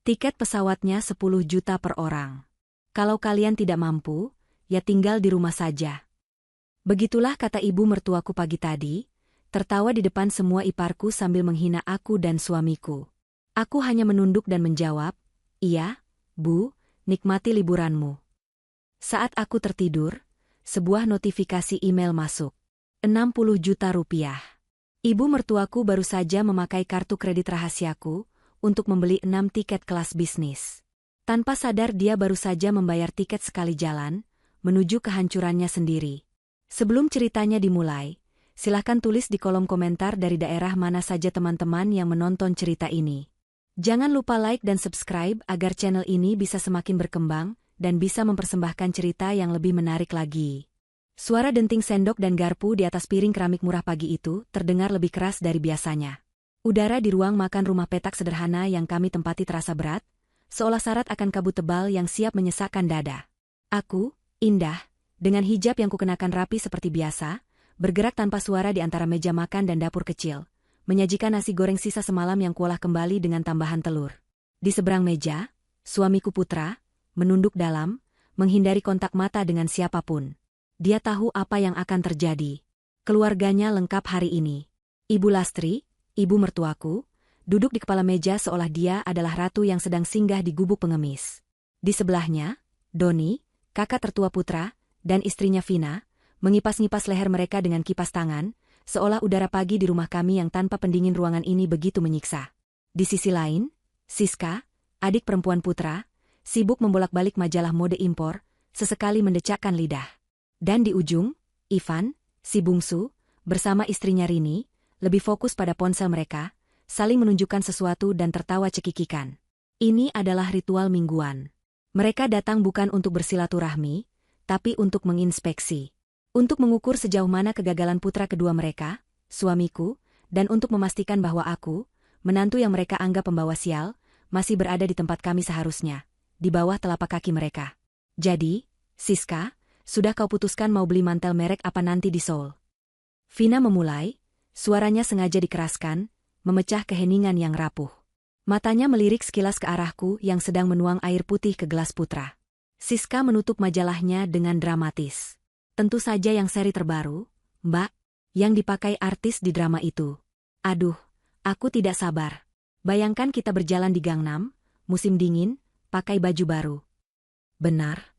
Tiket pesawatnya 10 juta per orang. Kalau kalian tidak mampu, ya tinggal di rumah saja. Begitulah kata ibu mertuaku pagi tadi, tertawa di depan semua iparku sambil menghina aku dan suamiku. Aku hanya menunduk dan menjawab, "Iya, Bu, nikmati liburanmu." Saat aku tertidur, sebuah notifikasi email masuk. 60 juta rupiah. Ibu mertuaku baru saja memakai kartu kredit rahasiaku untuk membeli 6 tiket kelas bisnis. Tanpa sadar dia baru saja membayar tiket sekali jalan, menuju kehancurannya sendiri. Sebelum ceritanya dimulai, silahkan tulis di kolom komentar dari daerah mana saja teman-teman yang menonton cerita ini. Jangan lupa like dan subscribe agar channel ini bisa semakin berkembang dan bisa mempersembahkan cerita yang lebih menarik lagi. Suara denting sendok dan garpu di atas piring keramik murah pagi itu terdengar lebih keras dari biasanya. Udara di ruang makan rumah petak sederhana yang kami tempati terasa berat, seolah syarat akan kabut tebal yang siap menyesakkan dada. Aku, Indah, dengan hijab yang kukenakan rapi seperti biasa, bergerak tanpa suara di antara meja makan dan dapur kecil, menyajikan nasi goreng sisa semalam yang kuolah kembali dengan tambahan telur. Di seberang meja, suamiku Putra, menunduk dalam, menghindari kontak mata dengan siapapun. Dia tahu apa yang akan terjadi. Keluarganya lengkap hari ini. Ibu Lastri, ibu mertuaku, duduk di kepala meja seolah dia adalah ratu yang sedang singgah di gubuk pengemis. Di sebelahnya, Doni, kakak tertua Putra, dan istrinya Vina, mengipas-ngipas leher mereka dengan kipas tangan, seolah udara pagi di rumah kami yang tanpa pendingin ruangan ini begitu menyiksa. Di sisi lain, Siska, adik perempuan Putra, sibuk membolak-balik majalah mode impor, sesekali mendecakkan lidah. Dan di ujung, Ivan, si bungsu, bersama istrinya Rini, lebih fokus pada ponsel mereka, saling menunjukkan sesuatu dan tertawa cekikikan. Ini adalah ritual mingguan. Mereka datang bukan untuk bersilaturahmi, tapi untuk menginspeksi. Untuk mengukur sejauh mana kegagalan putra kedua mereka, suamiku, dan untuk memastikan bahwa aku, menantu yang mereka anggap pembawa sial, masih berada di tempat kami seharusnya, di bawah telapak kaki mereka. Jadi, Siska, sudah kau putuskan mau beli mantel merek apa nanti di Seoul? Vina memulai, suaranya sengaja dikeraskan, memecah keheningan yang rapuh. Matanya melirik sekilas ke arahku yang sedang menuang air putih ke gelas Putra. Siska menutup majalahnya dengan dramatis. Tentu saja yang seri terbaru, Mbak, yang dipakai artis di drama itu. Aduh, aku tidak sabar. Bayangkan kita berjalan di Gangnam, musim dingin, pakai baju baru. Benar.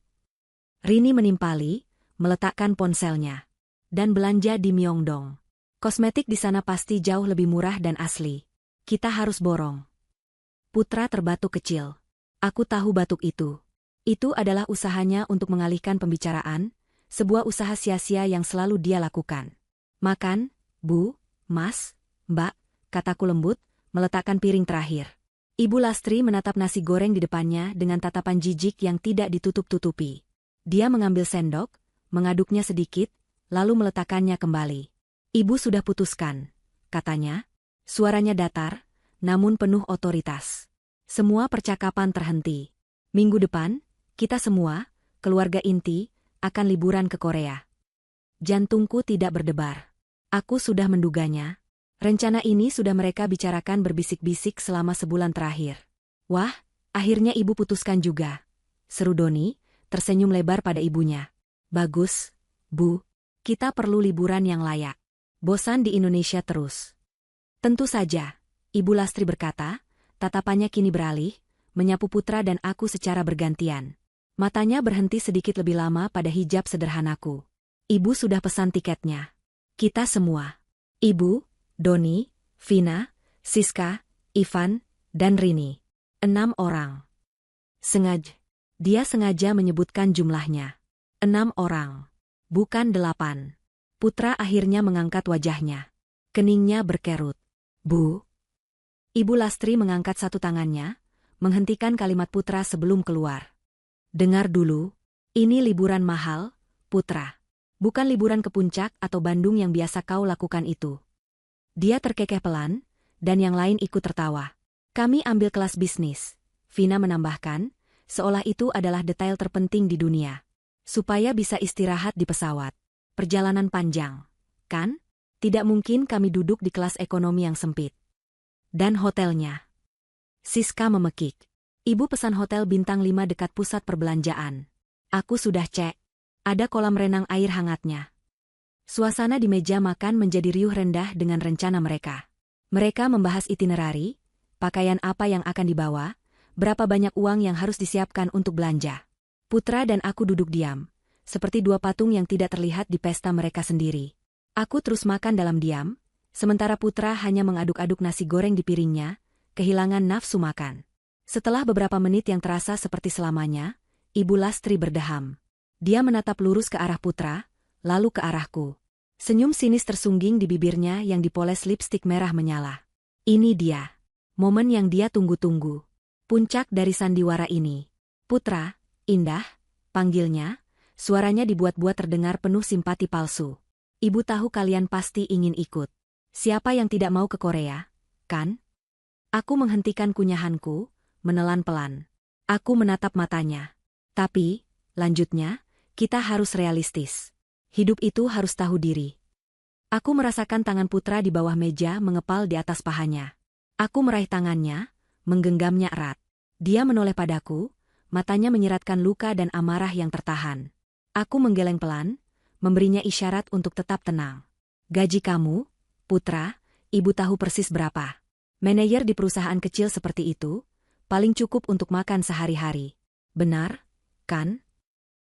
Rini menimpali, meletakkan ponselnya. Dan belanja di Myeongdong. Kosmetik di sana pasti jauh lebih murah dan asli. Kita harus borong. Putra terbatuk kecil. Aku tahu batuk itu. Itu adalah usahanya untuk mengalihkan pembicaraan, sebuah usaha sia-sia yang selalu dia lakukan. Makan, Bu, Mas, Mbak, kataku lembut, meletakkan piring terakhir. Ibu Lastri menatap nasi goreng di depannya dengan tatapan jijik yang tidak ditutup-tutupi. Dia mengambil sendok, mengaduknya sedikit, lalu meletakkannya kembali. Ibu sudah putuskan, katanya. Suaranya datar, namun penuh otoritas. Semua percakapan terhenti. Minggu depan, kita semua, keluarga inti, akan liburan ke Korea. Jantungku tidak berdebar. Aku sudah menduganya. Rencana ini sudah mereka bicarakan berbisik-bisik selama sebulan terakhir. Wah, akhirnya ibu putuskan juga. Seru Doni, tersenyum lebar pada ibunya. Bagus, Bu. Kita perlu liburan yang layak. Bosan di Indonesia terus. Tentu saja, Ibu Lastri berkata, tatapannya kini beralih, menyapu Putra dan aku secara bergantian. Matanya berhenti sedikit lebih lama pada hijab sederhanaku. Ibu sudah pesan tiketnya. Kita semua. Ibu, Doni, Vina, Siska, Ivan, dan Rini. 6 orang. Dia sengaja menyebutkan jumlahnya. 6 orang. Bukan 8. Putra akhirnya mengangkat wajahnya. Keningnya berkerut. Bu. Ibu Lastri mengangkat satu tangannya, menghentikan kalimat Putra sebelum keluar. Dengar dulu, ini liburan mahal, Putra. Bukan liburan ke puncak atau Bandung yang biasa kau lakukan itu. Dia terkekeh pelan, dan yang lain ikut tertawa. Kami ambil kelas bisnis, Vina menambahkan, seolah itu adalah detail terpenting di dunia. Supaya bisa istirahat di pesawat. Perjalanan panjang, kan? Tidak mungkin kami duduk di kelas ekonomi yang sempit. Dan hotelnya. Siska memekik. Ibu pesan hotel bintang 5 dekat pusat perbelanjaan. Aku sudah cek. Ada kolam renang air hangatnya. Suasana di meja makan menjadi riuh rendah dengan rencana mereka. Mereka membahas itinerari, pakaian apa yang akan dibawa, berapa banyak uang yang harus disiapkan untuk belanja. Putra dan aku duduk diam, seperti dua patung yang tidak terlihat di pesta mereka sendiri. Aku terus makan dalam diam, sementara Putra hanya mengaduk-aduk nasi goreng di piringnya, kehilangan nafsu makan. Setelah beberapa menit yang terasa seperti selamanya, Ibu Lastri berdeham. Dia menatap lurus ke arah Putra, lalu ke arahku. Senyum sinis tersungging di bibirnya yang dipoles lipstik merah menyala. Ini dia. Momen yang dia tunggu-tunggu. Puncak dari sandiwara ini. Putra, Indah, panggilnya, suaranya dibuat-buat terdengar penuh simpati palsu. Ibu tahu kalian pasti ingin ikut. Siapa yang tidak mau ke Korea, kan? Aku menghentikan kunyahanku, menelan pelan. Aku menatap matanya. Tapi, lanjutnya, kita harus realistis. Hidup itu harus tahu diri. Aku merasakan tangan Putra di bawah meja mengepal di atas pahanya. Aku meraih tangannya, menggenggamnya erat. Dia menoleh padaku, matanya menyiratkan luka dan amarah yang tertahan. Aku menggeleng pelan, memberinya isyarat untuk tetap tenang. Gaji kamu, Putra, ibu tahu persis berapa. Manajer di perusahaan kecil seperti itu, paling cukup untuk makan sehari-hari. Benar, kan?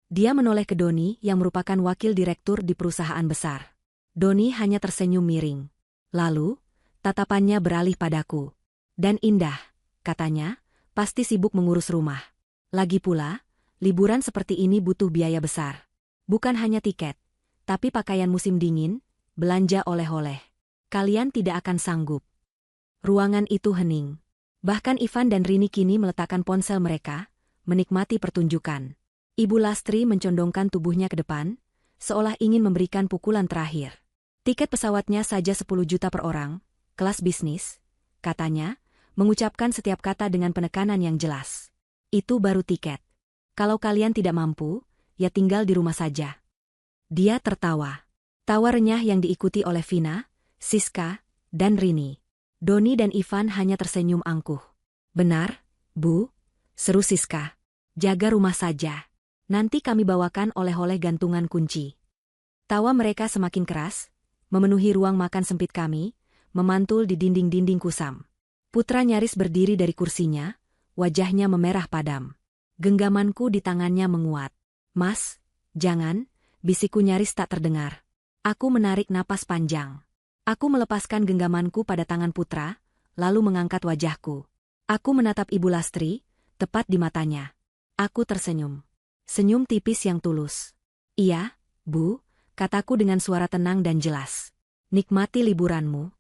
Dia menoleh ke Doni yang merupakan wakil direktur di perusahaan besar. Doni hanya tersenyum miring. Lalu, tatapannya beralih padaku. Dan Indah, katanya, pasti sibuk mengurus rumah. Lagi pula, liburan seperti ini butuh biaya besar. Bukan hanya tiket, tapi pakaian musim dingin, belanja oleh-oleh. Kalian tidak akan sanggup. Ruangan itu hening. Bahkan Ivan dan Rini kini meletakkan ponsel mereka, menikmati pertunjukan. Ibu Lastri mencondongkan tubuhnya ke depan, seolah ingin memberikan pukulan terakhir. Tiket pesawatnya saja 10 juta per orang, kelas bisnis, katanya, mengucapkan setiap kata dengan penekanan yang jelas. Itu baru tiket. Kalau kalian tidak mampu, ya tinggal di rumah saja. Dia tertawa. Tawa renyah yang diikuti oleh Vina, Siska, dan Rini. Doni dan Ivan hanya tersenyum angkuh. Benar, Bu, seru Siska. Jaga rumah saja. Nanti kami bawakan oleh-oleh gantungan kunci. Tawa mereka semakin keras, memenuhi ruang makan sempit kami, memantul di dinding-dinding kusam. Putra nyaris berdiri dari kursinya, wajahnya memerah padam. Genggamanku di tangannya menguat. Mas, jangan, bisikku nyaris tak terdengar. Aku menarik napas panjang. Aku melepaskan genggamanku pada tangan Putra, lalu mengangkat wajahku. Aku menatap Ibu Lastri, tepat di matanya. Aku tersenyum. Senyum tipis yang tulus. Iya, Bu, kataku dengan suara tenang dan jelas. Nikmati liburanmu.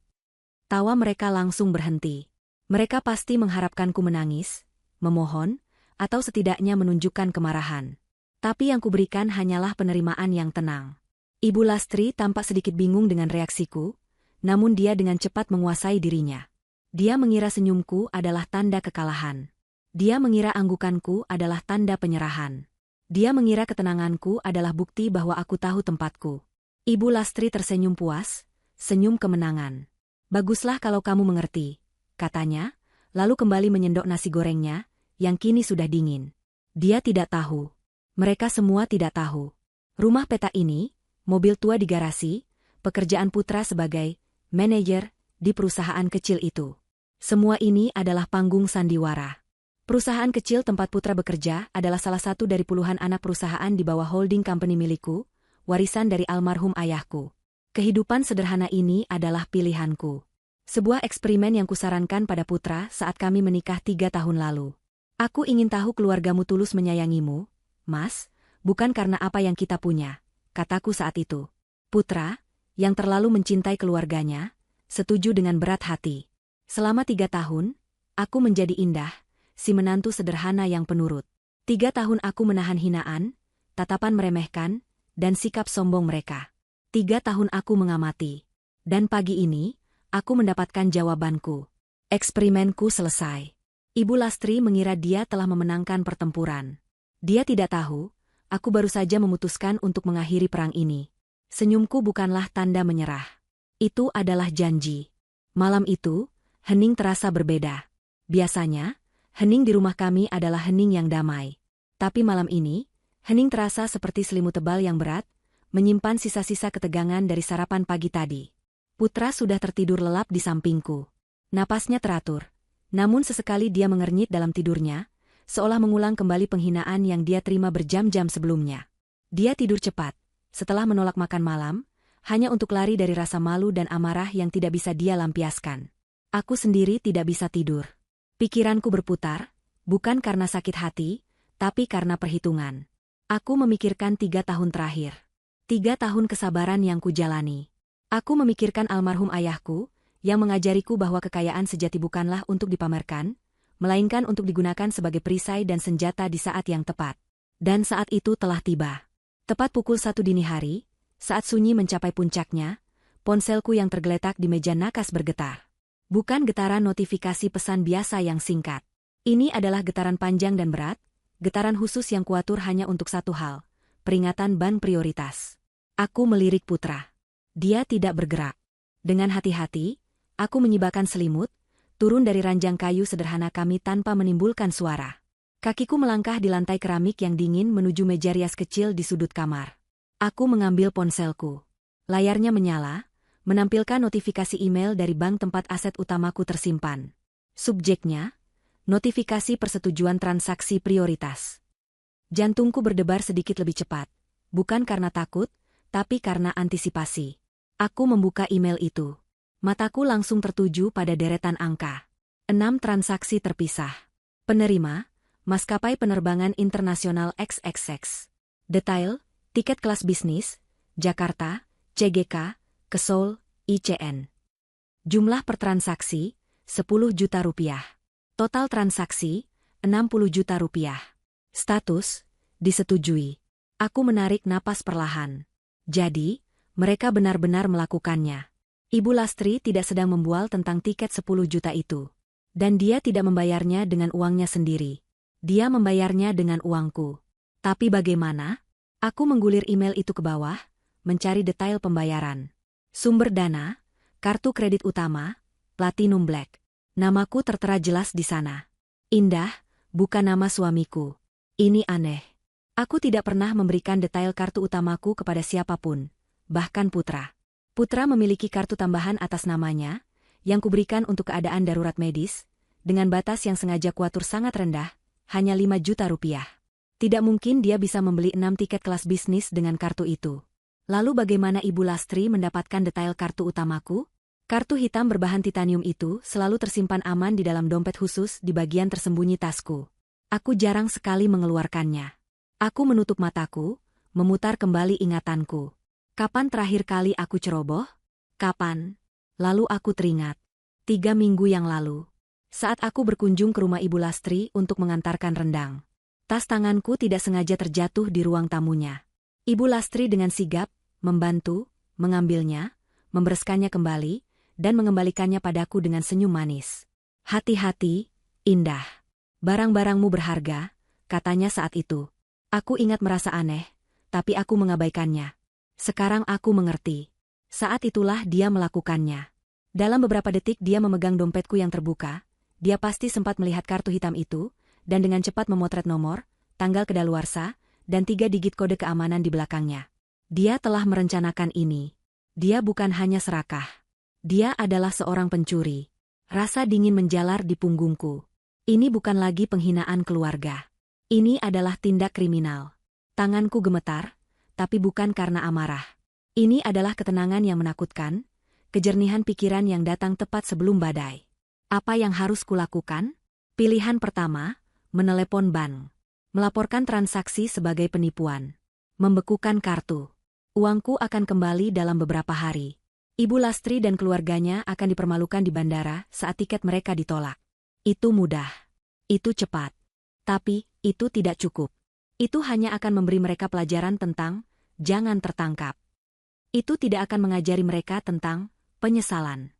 Tawa mereka langsung berhenti. Mereka pasti mengharapkanku menangis, memohon, atau setidaknya menunjukkan kemarahan. Tapi yang kuberikan hanyalah penerimaan yang tenang. Ibu Lastri tampak sedikit bingung dengan reaksiku, namun dia dengan cepat menguasai dirinya. Dia mengira senyumku adalah tanda kekalahan. Dia mengira anggukanku adalah tanda penyerahan. Dia mengira ketenanganku adalah bukti bahwa aku tahu tempatku. Ibu Lastri tersenyum puas, senyum kemenangan. Baguslah kalau kamu mengerti, katanya, lalu kembali menyendok nasi gorengnya, yang kini sudah dingin. Dia tidak tahu. Mereka semua tidak tahu. Rumah peta ini, mobil tua di garasi, pekerjaan Putra sebagai manajer di perusahaan kecil itu. Semua ini adalah panggung sandiwara. Perusahaan kecil tempat Putra bekerja adalah salah satu dari puluhan anak perusahaan di bawah holding company milikku, warisan dari almarhum ayahku. Kehidupan sederhana ini adalah pilihanku. Sebuah eksperimen yang kusarankan pada Putra saat kami menikah 3 tahun lalu. Aku ingin tahu keluargamu tulus menyayangimu, Mas, bukan karena apa yang kita punya, kataku saat itu. Putra, yang terlalu mencintai keluarganya, setuju dengan berat hati. Selama 3 tahun, aku menjadi Indah, si menantu sederhana yang penurut. 3 tahun aku menahan hinaan, tatapan meremehkan, dan sikap sombong mereka. 3 tahun aku mengamati. Dan pagi ini, aku mendapatkan jawabanku. Eksperimenku selesai. Ibu Lastri mengira dia telah memenangkan pertempuran. Dia tidak tahu, aku baru saja memutuskan untuk mengakhiri perang ini. Senyumku bukanlah tanda menyerah. Itu adalah janji. Malam itu, hening terasa berbeda. Biasanya, Hening di rumah kami adalah hening yang damai. Tapi malam ini, hening terasa seperti selimut tebal yang berat, menyimpan sisa-sisa ketegangan dari sarapan pagi tadi. Putra sudah tertidur lelap di sampingku. Napasnya teratur. Namun sesekali dia mengernyit dalam tidurnya, seolah mengulang kembali penghinaan yang dia terima berjam-jam sebelumnya. Dia tidur cepat, setelah menolak makan malam, hanya untuk lari dari rasa malu dan amarah yang tidak bisa dia lampiaskan. Aku sendiri tidak bisa tidur. Pikiranku berputar, bukan karena sakit hati, tapi karena perhitungan. Aku memikirkan 3 tahun terakhir. 3 tahun kesabaran yang kujalani. Aku memikirkan almarhum ayahku, yang mengajariku bahwa kekayaan sejati bukanlah untuk dipamerkan, melainkan untuk digunakan sebagai perisai dan senjata di saat yang tepat. Dan saat itu telah tiba. Tepat pukul 1 dini hari, saat sunyi mencapai puncaknya, ponselku yang tergeletak di meja nakas bergetar. Bukan getaran notifikasi pesan biasa yang singkat. Ini adalah getaran panjang dan berat, getaran khusus yang kuatur hanya untuk satu hal, peringatan ban prioritas. Aku melirik Putra. Dia tidak bergerak. Dengan hati-hati, aku menyibakkan selimut, turun dari ranjang kayu sederhana kami tanpa menimbulkan suara. Kakiku melangkah di lantai keramik yang dingin menuju meja rias kecil di sudut kamar. Aku mengambil ponselku. Layarnya menyala, menampilkan notifikasi email dari bank tempat aset utamaku tersimpan. Subjeknya, notifikasi persetujuan transaksi prioritas. Jantungku berdebar sedikit lebih cepat, bukan karena takut, tapi karena antisipasi. Aku membuka email itu. Mataku langsung tertuju pada deretan angka. 6 transaksi terpisah. Penerima, maskapai penerbangan internasional XXX. Detail, tiket kelas bisnis, Jakarta, CGK, ke Seoul, ICN. Jumlah per transaksi, 10 juta rupiah. Total transaksi, 60 juta rupiah. Status, disetujui. Aku menarik napas perlahan. Jadi, mereka benar-benar melakukannya. Ibu Lastri tidak sedang membual tentang tiket 10 juta itu. Dan dia tidak membayarnya dengan uangnya sendiri. Dia membayarnya dengan uangku. Tapi bagaimana? Aku menggulir email itu ke bawah, mencari detail pembayaran. Sumber dana, kartu kredit utama, Platinum Black. Namaku tertera jelas di sana. Indah, bukan nama suamiku. Ini aneh. Aku tidak pernah memberikan detail kartu utamaku kepada siapapun, bahkan Putra. Putra memiliki kartu tambahan atas namanya, yang kuberikan untuk keadaan darurat medis, dengan batas yang sengaja kuatur sangat rendah, hanya 5 juta rupiah. Tidak mungkin dia bisa membeli 6 tiket kelas bisnis dengan kartu itu. Lalu bagaimana Ibu Lastri mendapatkan detail kartu utamaku? Kartu hitam berbahan titanium itu selalu tersimpan aman di dalam dompet khusus di bagian tersembunyi tasku. Aku jarang sekali mengeluarkannya. Aku menutup mataku, memutar kembali ingatanku. Kapan terakhir kali aku ceroboh? Kapan? Lalu aku teringat. 3 minggu yang lalu. Saat aku berkunjung ke rumah Ibu Lastri untuk mengantarkan rendang. Tas tanganku tidak sengaja terjatuh di ruang tamunya. Ibu Lastri dengan sigap, membantu, mengambilnya, membereskannya kembali, dan mengembalikannya padaku dengan senyum manis. Hati-hati, Indah. Barang-barangmu berharga, katanya saat itu. Aku ingat merasa aneh, tapi aku mengabaikannya. Sekarang aku mengerti. Saat itulah dia melakukannya. Dalam beberapa detik dia memegang dompetku yang terbuka, dia pasti sempat melihat kartu hitam itu, dan dengan cepat memotret nomor, tanggal kedaluarsa, dan 3 digit kode keamanan di belakangnya. Dia telah merencanakan ini. Dia bukan hanya serakah. Dia adalah seorang pencuri. Rasa dingin menjalar di punggungku. Ini bukan lagi penghinaan keluarga. Ini adalah tindak kriminal. Tanganku gemetar, tapi bukan karena amarah. Ini adalah ketenangan yang menakutkan, kejernihan pikiran yang datang tepat sebelum badai. Apa yang harus kulakukan? Pilihan pertama, menelepon bank. Melaporkan transaksi sebagai penipuan. Membekukan kartu. Uangku akan kembali dalam beberapa hari. Ibu Lastri dan keluarganya akan dipermalukan di bandara saat tiket mereka ditolak. Itu mudah. Itu cepat. Tapi, itu tidak cukup. Itu hanya akan memberi mereka pelajaran tentang jangan tertangkap. Itu tidak akan mengajari mereka tentang penyesalan.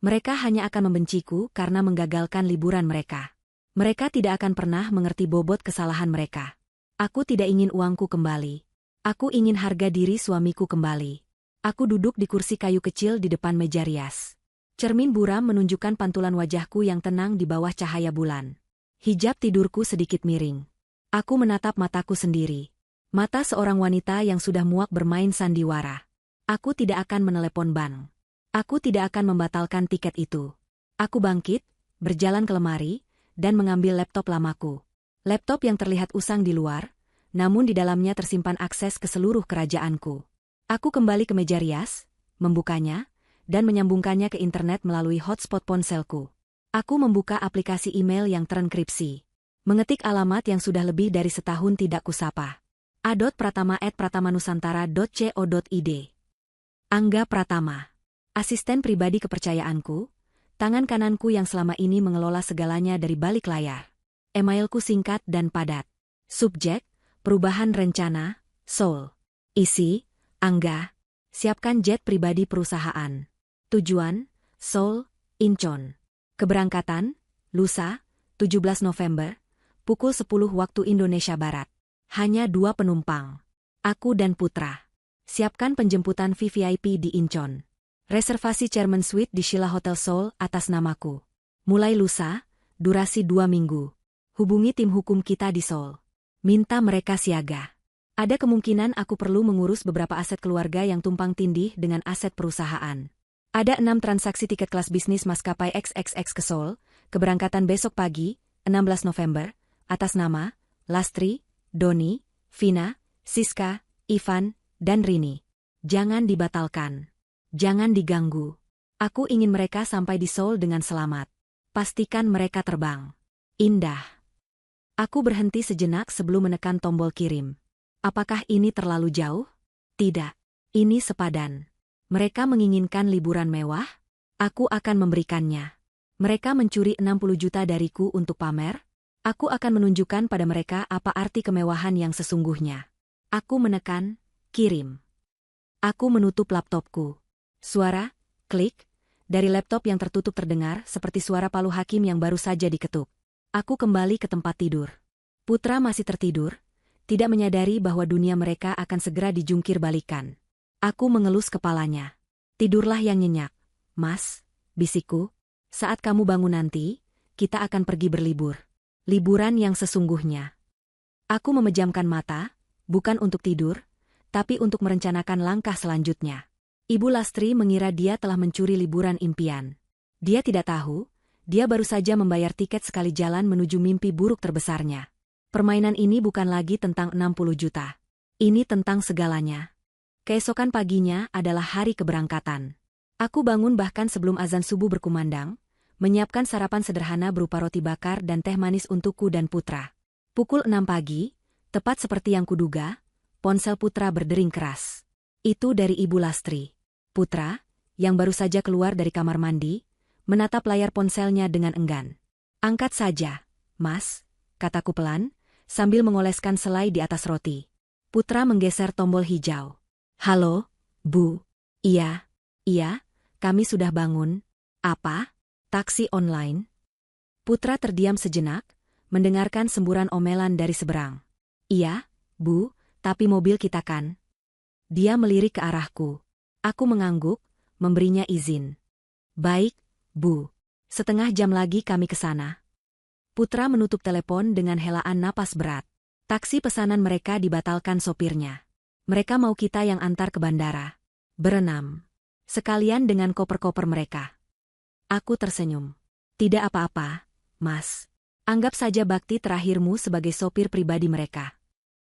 Mereka hanya akan membenciku karena menggagalkan liburan mereka. Mereka tidak akan pernah mengerti bobot kesalahan mereka. Aku tidak ingin uangku kembali. Aku ingin harga diri suamiku kembali. Aku duduk di kursi kayu kecil di depan meja rias. Cermin buram menunjukkan pantulan wajahku yang tenang di bawah cahaya bulan. Hijab tidurku sedikit miring. Aku menatap mataku sendiri. Mata seorang wanita yang sudah muak bermain sandiwara. Aku tidak akan menelepon bank. Aku tidak akan membatalkan tiket itu. Aku bangkit, berjalan ke lemari, dan mengambil laptop lamaku. Laptop yang terlihat usang di luar, namun di dalamnya tersimpan akses ke seluruh kerajaanku. Aku kembali ke meja rias, membukanya, dan menyambungkannya ke internet melalui hotspot ponselku. Aku membuka aplikasi email yang terenkripsi. Mengetik alamat yang sudah lebih dari setahun tidak kusapa. a.pratama@pratamanusantara.co.id. Angga Pratama. Asisten pribadi kepercayaanku, tangan kananku yang selama ini mengelola segalanya dari balik layar. Emailku singkat dan padat. Subjek, perubahan rencana, Seoul. Isi, Angga. Siapkan jet pribadi perusahaan. Tujuan, Seoul, Incheon. Keberangkatan, lusa, 17 November, pukul 10 waktu Indonesia Barat. Hanya 2 penumpang. Aku dan Putra. Siapkan penjemputan VVIP di Incheon. Reservasi Chairman Suite di Sheila Hotel Seoul atas namaku. Mulai lusa, durasi 2 minggu. Hubungi tim hukum kita di Seoul. Minta mereka siaga. Ada kemungkinan aku perlu mengurus beberapa aset keluarga yang tumpang tindih dengan aset perusahaan. Ada 6 transaksi tiket kelas bisnis maskapai XXX ke Seoul, keberangkatan besok pagi, 16 November, atas nama Lastri, Doni, Vina, Siska, Ivan, dan Rini. Jangan dibatalkan. Jangan diganggu. Aku ingin mereka sampai di Seoul dengan selamat. Pastikan mereka terbang. Indah. Aku berhenti sejenak sebelum menekan tombol kirim. Apakah ini terlalu jauh? Tidak. Ini sepadan. Mereka menginginkan liburan mewah? Aku akan memberikannya. Mereka mencuri 60 juta dariku untuk pamer? Aku akan menunjukkan pada mereka apa arti kemewahan yang sesungguhnya. Aku menekan, kirim. Aku menutup laptopku. Suara, klik, dari laptop yang tertutup terdengar seperti suara palu hakim yang baru saja diketuk. Aku kembali ke tempat tidur. Putra masih tertidur, tidak menyadari bahwa dunia mereka akan segera dijungkir balikan. Aku mengelus kepalanya. Tidurlah yang nyenyak, Mas, bisikku. Saat kamu bangun nanti, kita akan pergi berlibur. Liburan yang sesungguhnya. Aku memejamkan mata, bukan untuk tidur, tapi untuk merencanakan langkah selanjutnya. Ibu Lastri mengira dia telah mencuri liburan impian. Dia tidak tahu, dia baru saja membayar tiket sekali jalan menuju mimpi buruk terbesarnya. Permainan ini bukan lagi tentang 60 juta. Ini tentang segalanya. Keesokan paginya adalah hari keberangkatan. Aku bangun bahkan sebelum azan subuh berkumandang, menyiapkan sarapan sederhana berupa roti bakar dan teh manis untukku dan Putra. Pukul 6 pagi, tepat seperti yang kuduga, ponsel Putra berdering keras. Itu dari Ibu Lastri. Putra, yang baru saja keluar dari kamar mandi, menatap layar ponselnya dengan enggan. Angkat saja, Mas, kataku pelan, sambil mengoleskan selai di atas roti. Putra menggeser tombol hijau. Halo, Bu. Iya, kami sudah bangun. Apa? Taksi online? Putra terdiam sejenak, mendengarkan semburan omelan dari seberang. Iya, Bu, tapi mobil kita kan? Dia melirik ke arahku. Aku mengangguk, memberinya izin. Baik, Bu. Setengah jam lagi kami ke sana. Putra menutup telepon dengan helaan napas berat. Taksi pesanan mereka dibatalkan sopirnya. Mereka mau kita yang antar ke bandara. Berenam. Sekalian dengan koper-koper mereka. Aku tersenyum. Tidak apa-apa, Mas. Anggap saja bakti terakhirmu sebagai sopir pribadi mereka.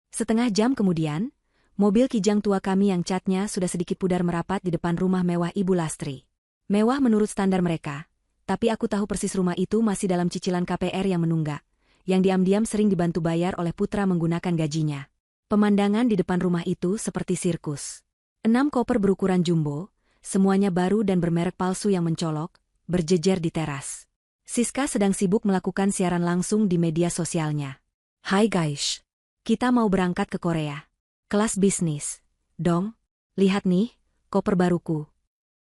Setengah jam kemudian, mobil kijang tua kami yang catnya sudah sedikit pudar merapat di depan rumah mewah Ibu Lastri. Mewah menurut standar mereka, tapi aku tahu persis rumah itu masih dalam cicilan KPR yang menunggak, yang diam-diam sering dibantu bayar oleh Putra menggunakan gajinya. Pemandangan di depan rumah itu seperti sirkus. 6 koper berukuran jumbo, semuanya baru dan bermerek palsu yang mencolok, berjejer di teras. Siska sedang sibuk melakukan siaran langsung di media sosialnya. Hai guys, kita mau berangkat ke Korea. Kelas bisnis. Dong, lihat nih, koper baruku.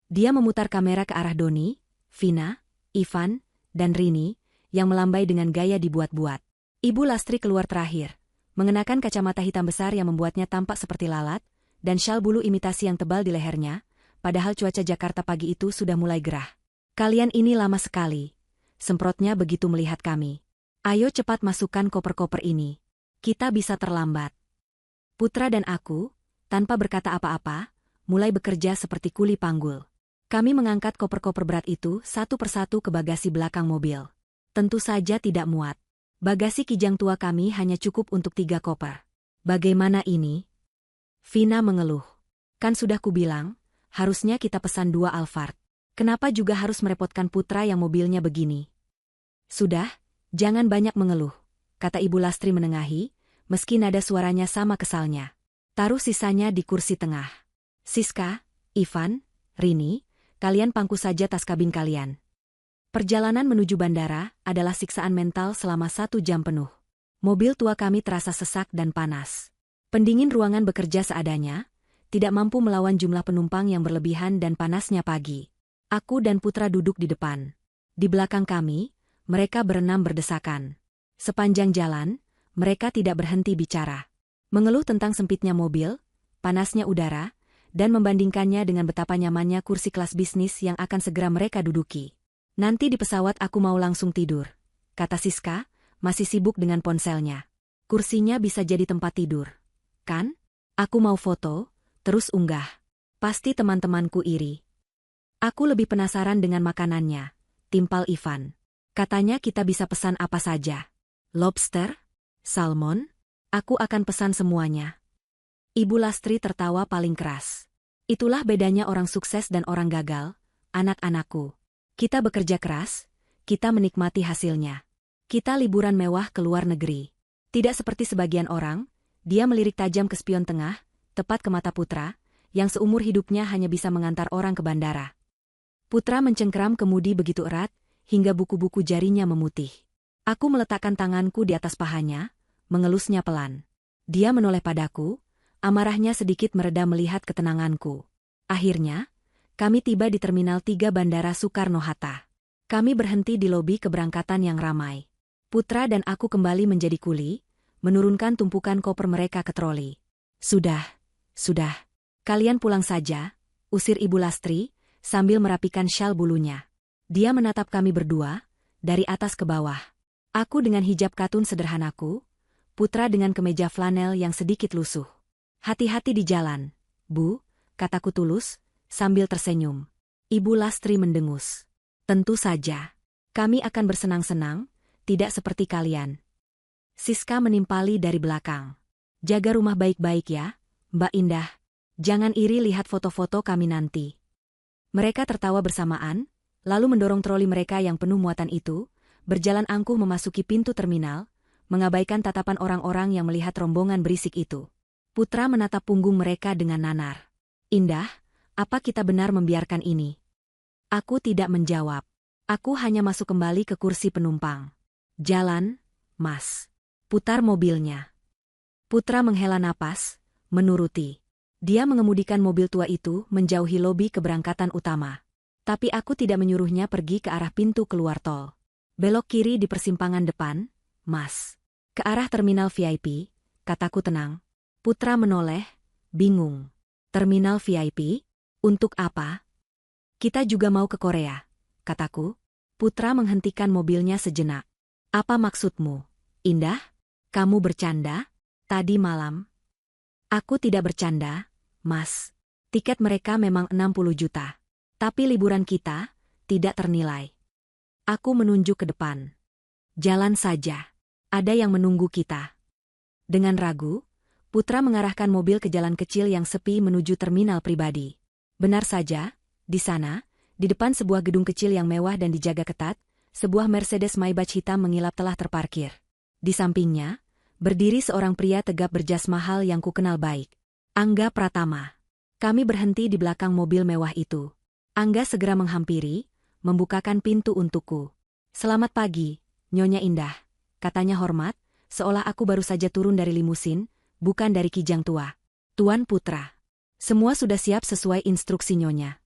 Dia memutar kamera ke arah Doni, Vina, Ivan, dan Rini, yang melambai dengan gaya dibuat-buat. Ibu Lastri keluar terakhir, mengenakan kacamata hitam besar yang membuatnya tampak seperti lalat, dan syal bulu imitasi yang tebal di lehernya, padahal cuaca Jakarta pagi itu sudah mulai gerah. Kalian ini lama sekali, semprotnya begitu melihat kami. Ayo cepat masukkan koper-koper ini. Kita bisa terlambat. Putra dan aku, tanpa berkata apa-apa, mulai bekerja seperti kuli panggul. Kami mengangkat koper-koper berat itu satu persatu ke bagasi belakang mobil. Tentu saja tidak muat. Bagasi kijang tua kami hanya cukup untuk 3 koper. Bagaimana ini? Vina mengeluh. Kan sudah kubilang, harusnya kita pesan 2 Alphard. Kenapa juga harus merepotkan Putra yang mobilnya begini? Sudah, jangan banyak mengeluh, kata Ibu Lastri menengahi, meski nada suaranya sama kesalnya. Taruh sisanya di kursi tengah. Siska, Ivan, Rini, kalian pangku saja tas kabin kalian. Perjalanan menuju bandara adalah siksaan mental selama 1 jam penuh. Mobil tua kami terasa sesak dan panas. Pendingin ruangan bekerja seadanya, tidak mampu melawan jumlah penumpang yang berlebihan dan panasnya pagi. Aku dan Putra duduk di depan. Di belakang kami, mereka berenam berdesakan. Sepanjang jalan, mereka tidak berhenti bicara. Mengeluh tentang sempitnya mobil, panasnya udara, dan membandingkannya dengan betapa nyamannya kursi kelas bisnis yang akan segera mereka duduki. Nanti di pesawat aku mau langsung tidur, kata Siska, masih sibuk dengan ponselnya. Kursinya bisa jadi tempat tidur. Kan? Aku mau foto, terus unggah. Pasti teman-temanku iri. Aku lebih penasaran dengan makanannya, timpal Ivan. Katanya kita bisa pesan apa saja. Lobster? Salmon? Aku akan pesan semuanya. Ibu Lastri tertawa paling keras. Itulah bedanya orang sukses dan orang gagal, anak-anakku. Kita bekerja keras, kita menikmati hasilnya. Kita liburan mewah ke luar negeri. Tidak seperti sebagian orang, dia melirik tajam ke spion tengah, tepat ke mata Putra, yang seumur hidupnya hanya bisa mengantar orang ke bandara. Putra mencengkeram kemudi begitu erat, hingga buku-buku jarinya memutih. Aku meletakkan tanganku di atas pahanya, mengelusnya pelan. Dia menoleh padaku, amarahnya sedikit mereda melihat ketenanganku. Akhirnya, kami tiba di Terminal 3 Bandara Soekarno-Hatta. Kami berhenti di lobi keberangkatan yang ramai. Putra dan aku kembali menjadi kuli, menurunkan tumpukan koper mereka ke troli. Sudah. Kalian pulang saja, usir Ibu Lastri, sambil merapikan syal bulunya. Dia menatap kami berdua, dari atas ke bawah. Aku dengan hijab katun sederhanaku, Putra dengan kemeja flanel yang sedikit lusuh. Hati-hati di jalan, Bu, kataku tulus, sambil tersenyum. Ibu Lastri mendengus. Tentu saja. Kami akan bersenang-senang, tidak seperti kalian. Siska menimpali dari belakang. Jaga rumah baik-baik ya, Mbak Indah. Jangan iri lihat foto-foto kami nanti. Mereka tertawa bersamaan, lalu mendorong troli mereka yang penuh muatan itu, berjalan angkuh memasuki pintu terminal, mengabaikan tatapan orang-orang yang melihat rombongan berisik itu. Putra menatap punggung mereka dengan nanar. Indah, apa kita benar membiarkan ini? Aku tidak menjawab. Aku hanya masuk kembali ke kursi penumpang. Jalan, Mas. Putar mobilnya. Putra menghela napas, menuruti. Dia mengemudikan mobil tua itu menjauhi lobi keberangkatan utama. Tapi aku tidak menyuruhnya pergi ke arah pintu keluar tol. Belok kiri di persimpangan depan, Mas. Ke arah terminal VIP, kataku tenang. Putra menoleh, bingung. Terminal VIP? Untuk apa? Kita juga mau ke Korea, kataku. Putra menghentikan mobilnya sejenak. Apa maksudmu, Indah? Kamu bercanda? Tadi malam? Aku tidak bercanda, Mas. Tiket mereka memang 60 juta. Tapi liburan kita tidak ternilai. Aku menunjuk ke depan. Jalan saja. Ada yang menunggu kita. Dengan ragu, Putra mengarahkan mobil ke jalan kecil yang sepi menuju terminal pribadi. Benar saja, di sana, di depan sebuah gedung kecil yang mewah dan dijaga ketat, sebuah Mercedes Maybach hitam mengilap telah terparkir. Di sampingnya, berdiri seorang pria tegap berjas mahal yang kukenal baik. Angga Pratama. Kami berhenti di belakang mobil mewah itu. Angga segera menghampiri, membukakan pintu untukku. Selamat pagi, Nyonya Indah, katanya hormat, seolah aku baru saja turun dari limusin, bukan dari kijang tua. Tuan Putra. Semua sudah siap sesuai instruksi Nyonya.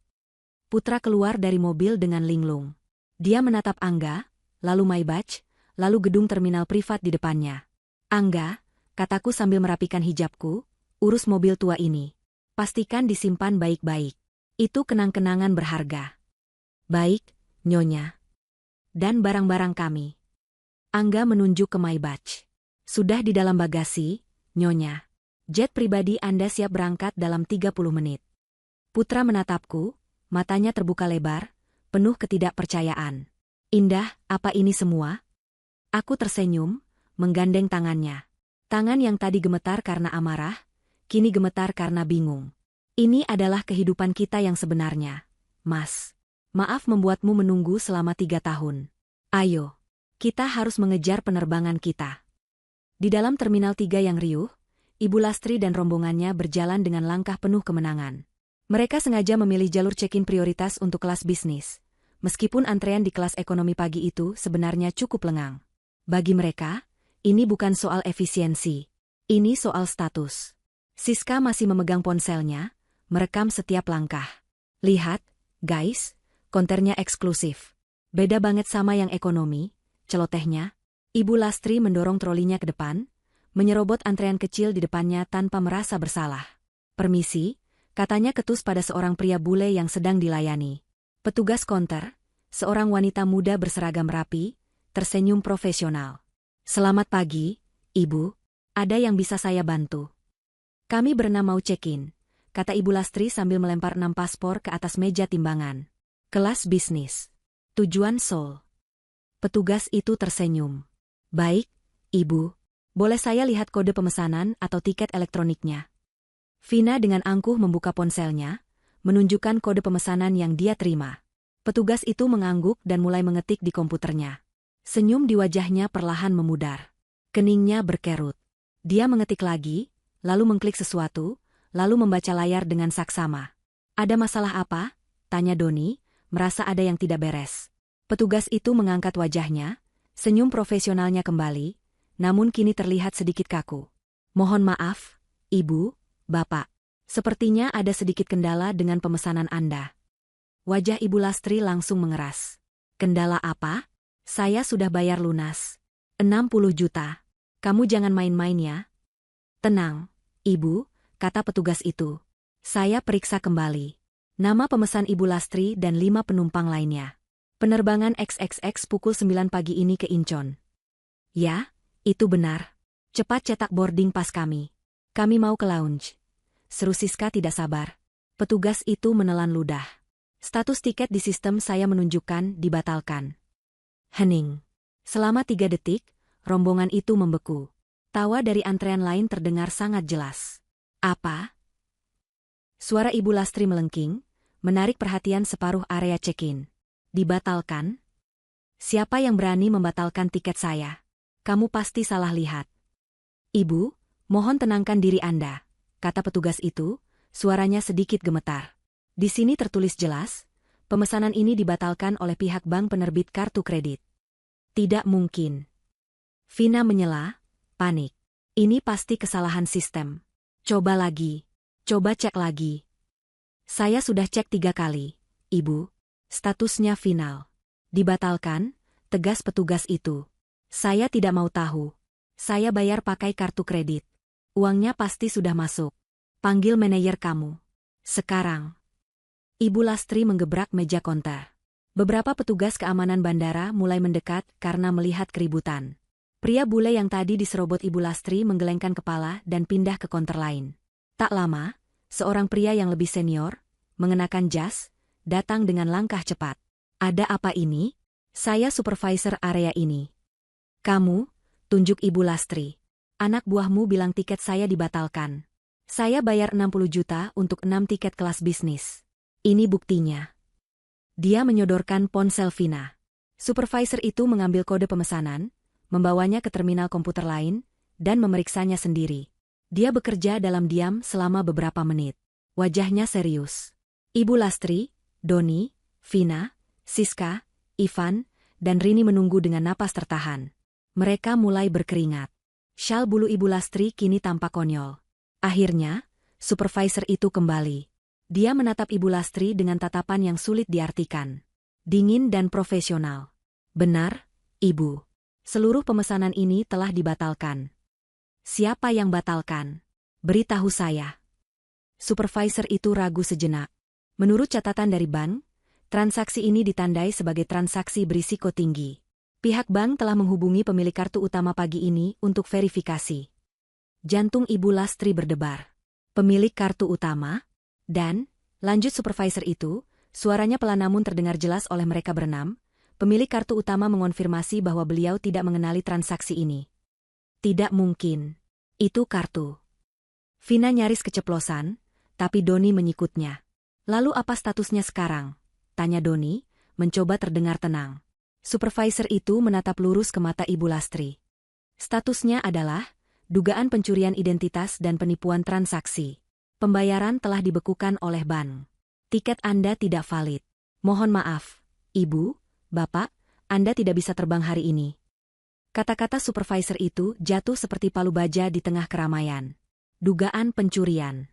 Putra keluar dari mobil dengan linglung. Dia menatap Angga, lalu Maybach, lalu gedung terminal privat di depannya. Angga, kataku sambil merapikan hijabku, urus mobil tua ini. Pastikan disimpan baik-baik. Itu kenang-kenangan berharga. Baik, Nyonya. Dan barang-barang kami. Angga menunjuk ke Maybach. Sudah di dalam bagasi, Nyonya. Jet pribadi Anda siap berangkat dalam 30 menit. Putra menatapku, matanya terbuka lebar, penuh ketidakpercayaan. Indah, apa ini semua? Aku tersenyum, menggandeng tangannya. Tangan yang tadi gemetar karena amarah, kini gemetar karena bingung. Ini adalah kehidupan kita yang sebenarnya, Mas. Maaf membuatmu menunggu selama 3 tahun. Ayo, kita harus mengejar penerbangan kita. Di dalam Terminal 3 yang riuh, Ibu Lastri dan rombongannya berjalan dengan langkah penuh kemenangan. Mereka sengaja memilih jalur check-in prioritas untuk kelas bisnis, meskipun antrean di kelas ekonomi pagi itu sebenarnya cukup lengang. Bagi mereka, ini bukan soal efisiensi, ini soal status. Siska masih memegang ponselnya, merekam setiap langkah. Lihat, guys, konternya eksklusif. Beda banget sama yang ekonomi, celotehnya. Ibu Lastri mendorong trolinya ke depan, menyerobot antrean kecil di depannya tanpa merasa bersalah. Permisi, katanya ketus pada seorang pria bule yang sedang dilayani. Petugas konter, seorang wanita muda berseragam rapi, tersenyum profesional. Selamat pagi, Ibu. Ada yang bisa saya bantu? Kami berenam mau check-in, kata Ibu Lastri sambil melempar 6 paspor ke atas meja timbangan. Kelas bisnis. Tujuan Seoul. Petugas itu tersenyum. Baik, Ibu. Boleh saya lihat kode pemesanan atau tiket elektroniknya? Vina dengan angkuh membuka ponselnya, menunjukkan kode pemesanan yang dia terima. Petugas itu mengangguk dan mulai mengetik di komputernya. Senyum di wajahnya perlahan memudar. Keningnya berkerut. Dia mengetik lagi, lalu mengklik sesuatu, lalu membaca layar dengan saksama. Ada masalah apa? Tanya Doni, merasa ada yang tidak beres. Petugas itu mengangkat wajahnya, senyum profesionalnya kembali, namun kini terlihat sedikit kaku. Mohon maaf, Ibu, Bapak. Sepertinya ada sedikit kendala dengan pemesanan Anda. Wajah Ibu Lastri langsung mengeras. Kendala apa? Saya sudah bayar lunas. 60 juta. Kamu jangan main-main ya. Tenang, Ibu, kata petugas itu. Saya periksa kembali. Nama pemesan Ibu Lastri dan 5 penumpang lainnya. Penerbangan XXX pukul 9 pagi ini ke Incheon. Ya, itu benar. Cepat cetak boarding pas kami. Kami mau ke lounge. Seru Siska tidak sabar. Petugas itu menelan ludah. Status tiket di sistem saya menunjukkan dibatalkan. Hening. Selama 3 detik, rombongan itu membeku. Tawa dari antrean lain terdengar sangat jelas. Apa? Suara Ibu Lastri melengking, menarik perhatian separuh area check-in. Dibatalkan? Siapa yang berani membatalkan tiket saya? Kamu pasti salah lihat. Ibu, mohon tenangkan diri Anda, kata petugas itu, suaranya sedikit gemetar. Di sini tertulis jelas, pemesanan ini dibatalkan oleh pihak bank penerbit kartu kredit. Tidak mungkin. Vina menyela, panik. Ini pasti kesalahan sistem. Coba lagi. Coba cek lagi. Saya sudah cek 3 kali, Ibu. Statusnya final. Dibatalkan, tegas petugas itu. Saya tidak mau tahu. Saya bayar pakai kartu kredit. Uangnya pasti sudah masuk. Panggil manajer kamu. Sekarang. Ibu Lastri menggebrak meja konter. Beberapa petugas keamanan bandara mulai mendekat karena melihat keributan. Pria bule yang tadi diserobot Ibu Lastri menggelengkan kepala dan pindah ke konter lain. Tak lama, seorang pria yang lebih senior, mengenakan jas, datang dengan langkah cepat. Ada apa ini? Saya supervisor area ini. Kamu, tunjuk Ibu Lastri. Anak buahmu bilang tiket saya dibatalkan. Saya bayar 60 juta untuk 6 tiket kelas bisnis. Ini buktinya. Dia menyodorkan ponsel Vina. Supervisor itu mengambil kode pemesanan, membawanya ke terminal komputer lain, dan memeriksanya sendiri. Dia bekerja dalam diam selama beberapa menit. Wajahnya serius. Ibu Lastri, Doni, Vina, Siska, Ivan, dan Rini menunggu dengan napas tertahan. Mereka mulai berkeringat. Syal bulu Ibu Lastri kini tampak konyol. Akhirnya, supervisor itu kembali. Dia menatap Ibu Lastri dengan tatapan yang sulit diartikan. Dingin dan profesional. Benar, Ibu. Seluruh pemesanan ini telah dibatalkan. Siapa yang batalkan? Beritahu saya. Supervisor itu ragu sejenak. Menurut catatan dari bank, transaksi ini ditandai sebagai transaksi berisiko tinggi. Pihak bank telah menghubungi pemilik kartu utama pagi ini untuk verifikasi. Jantung Ibu Lastri berdebar. Pemilik kartu utama? Dan, lanjut supervisor itu, suaranya pelan namun terdengar jelas oleh mereka berenam. Pemilik kartu utama mengonfirmasi bahwa beliau tidak mengenali transaksi ini. Tidak mungkin. Itu kartu. Vina nyaris keceplosan, tapi Doni menyikutnya. Lalu apa statusnya sekarang? Tanya Doni, mencoba terdengar tenang. Supervisor itu menatap lurus ke mata Ibu Lastri. Statusnya adalah dugaan pencurian identitas dan penipuan transaksi. Pembayaran telah dibekukan oleh bank. Tiket Anda tidak valid. Mohon maaf, Ibu, Bapak, Anda tidak bisa terbang hari ini. Kata-kata supervisor itu jatuh seperti palu baja di tengah keramaian. Dugaan pencurian.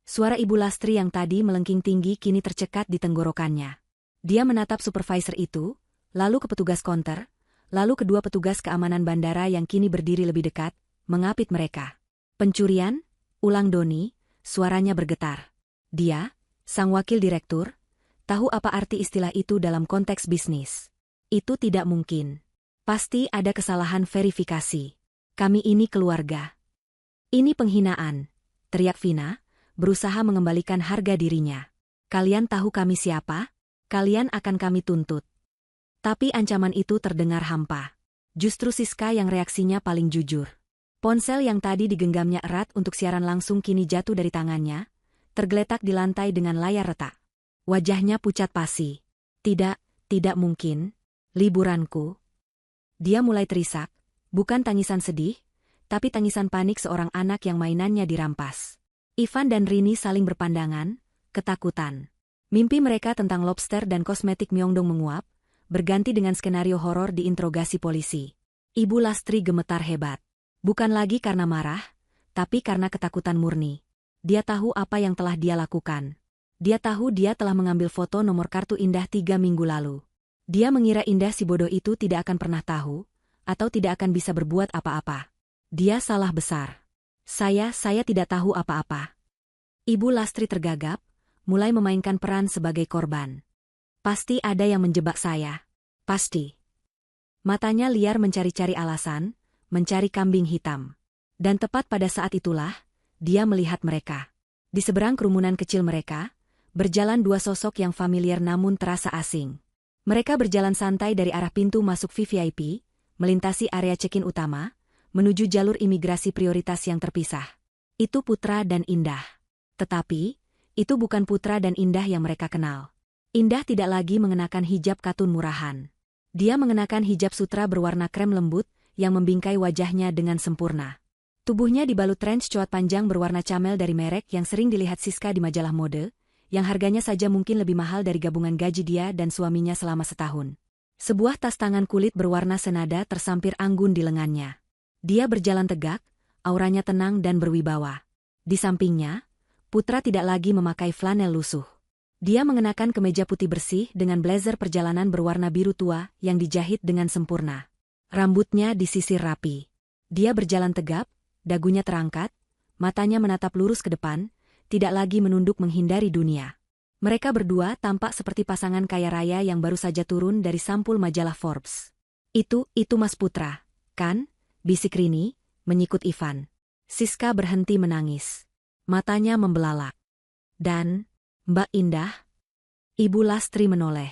Suara Ibu Lastri yang tadi melengking tinggi kini tercekat di tenggorokannya. Dia menatap supervisor itu, lalu ke petugas konter, lalu kedua petugas keamanan bandara yang kini berdiri lebih dekat, mengapit mereka. Pencurian? Ulang Doni, suaranya bergetar. Dia, sang wakil direktur, tahu apa arti istilah itu dalam konteks bisnis. Itu tidak mungkin. Pasti ada kesalahan verifikasi. Kami ini keluarga. Ini penghinaan, teriak Vina, berusaha mengembalikan harga dirinya. Kalian tahu kami siapa? Kalian akan kami tuntut. Tapi ancaman itu terdengar hampa. Justru Siska yang reaksinya paling jujur. Ponsel yang tadi digenggamnya erat untuk siaran langsung kini jatuh dari tangannya, tergeletak di lantai dengan layar retak. Wajahnya pucat pasi. Tidak mungkin. Liburanku. Dia mulai terisak, bukan tangisan sedih, tapi tangisan panik seorang anak yang mainannya dirampas. Ivan dan Rini saling berpandangan, ketakutan. Mimpi mereka tentang lobster dan kosmetik Myeongdong menguap, berganti dengan skenario horor diinterogasi polisi. Ibu Lastri gemetar hebat. Bukan lagi karena marah, tapi karena ketakutan murni. Dia tahu apa yang telah dia lakukan. Dia tahu dia telah mengambil foto nomor kartu Indah 3 minggu lalu. Dia mengira Indah si bodoh itu tidak akan pernah tahu, atau tidak akan bisa berbuat apa-apa. Dia salah besar. Saya tidak tahu apa-apa. Ibu Lastri tergagap, mulai memainkan peran sebagai korban. Pasti ada yang menjebak saya. Pasti. Matanya liar mencari-cari alasan, mencari kambing hitam. Dan tepat pada saat itulah, dia melihat mereka. Di seberang kerumunan kecil mereka, berjalan dua sosok yang familiar namun terasa asing. Mereka berjalan santai dari arah pintu masuk VVIP, melintasi area check-in utama, menuju jalur imigrasi prioritas yang terpisah. Itu Putra dan Indah. Tetapi, itu bukan Putra dan Indah yang mereka kenal. Indah tidak lagi mengenakan hijab katun murahan. Dia mengenakan hijab sutra berwarna krem lembut yang membingkai wajahnya dengan sempurna. Tubuhnya dibalut trench coat panjang berwarna camel dari merek yang sering dilihat Siska di majalah mode, yang harganya saja mungkin lebih mahal dari gabungan gaji dia dan suaminya selama setahun. Sebuah tas tangan kulit berwarna senada tersampir anggun di lengannya. Dia berjalan tegak, auranya tenang dan berwibawa. Di sampingnya, Putra tidak lagi memakai flanel lusuh. Dia mengenakan kemeja putih bersih dengan blazer perjalanan berwarna biru tua yang dijahit dengan sempurna. Rambutnya disisir rapi. Dia berjalan tegap, dagunya terangkat, matanya menatap lurus ke depan, tidak lagi menunduk menghindari dunia. Mereka berdua tampak seperti pasangan kaya raya yang baru saja turun dari sampul majalah Forbes. Itu Mas Putra, kan? Bisik Rini, menyikut Ivan. Siska berhenti menangis. Matanya membelalak. Dan, Mbak Indah? Ibu Lastri menoleh.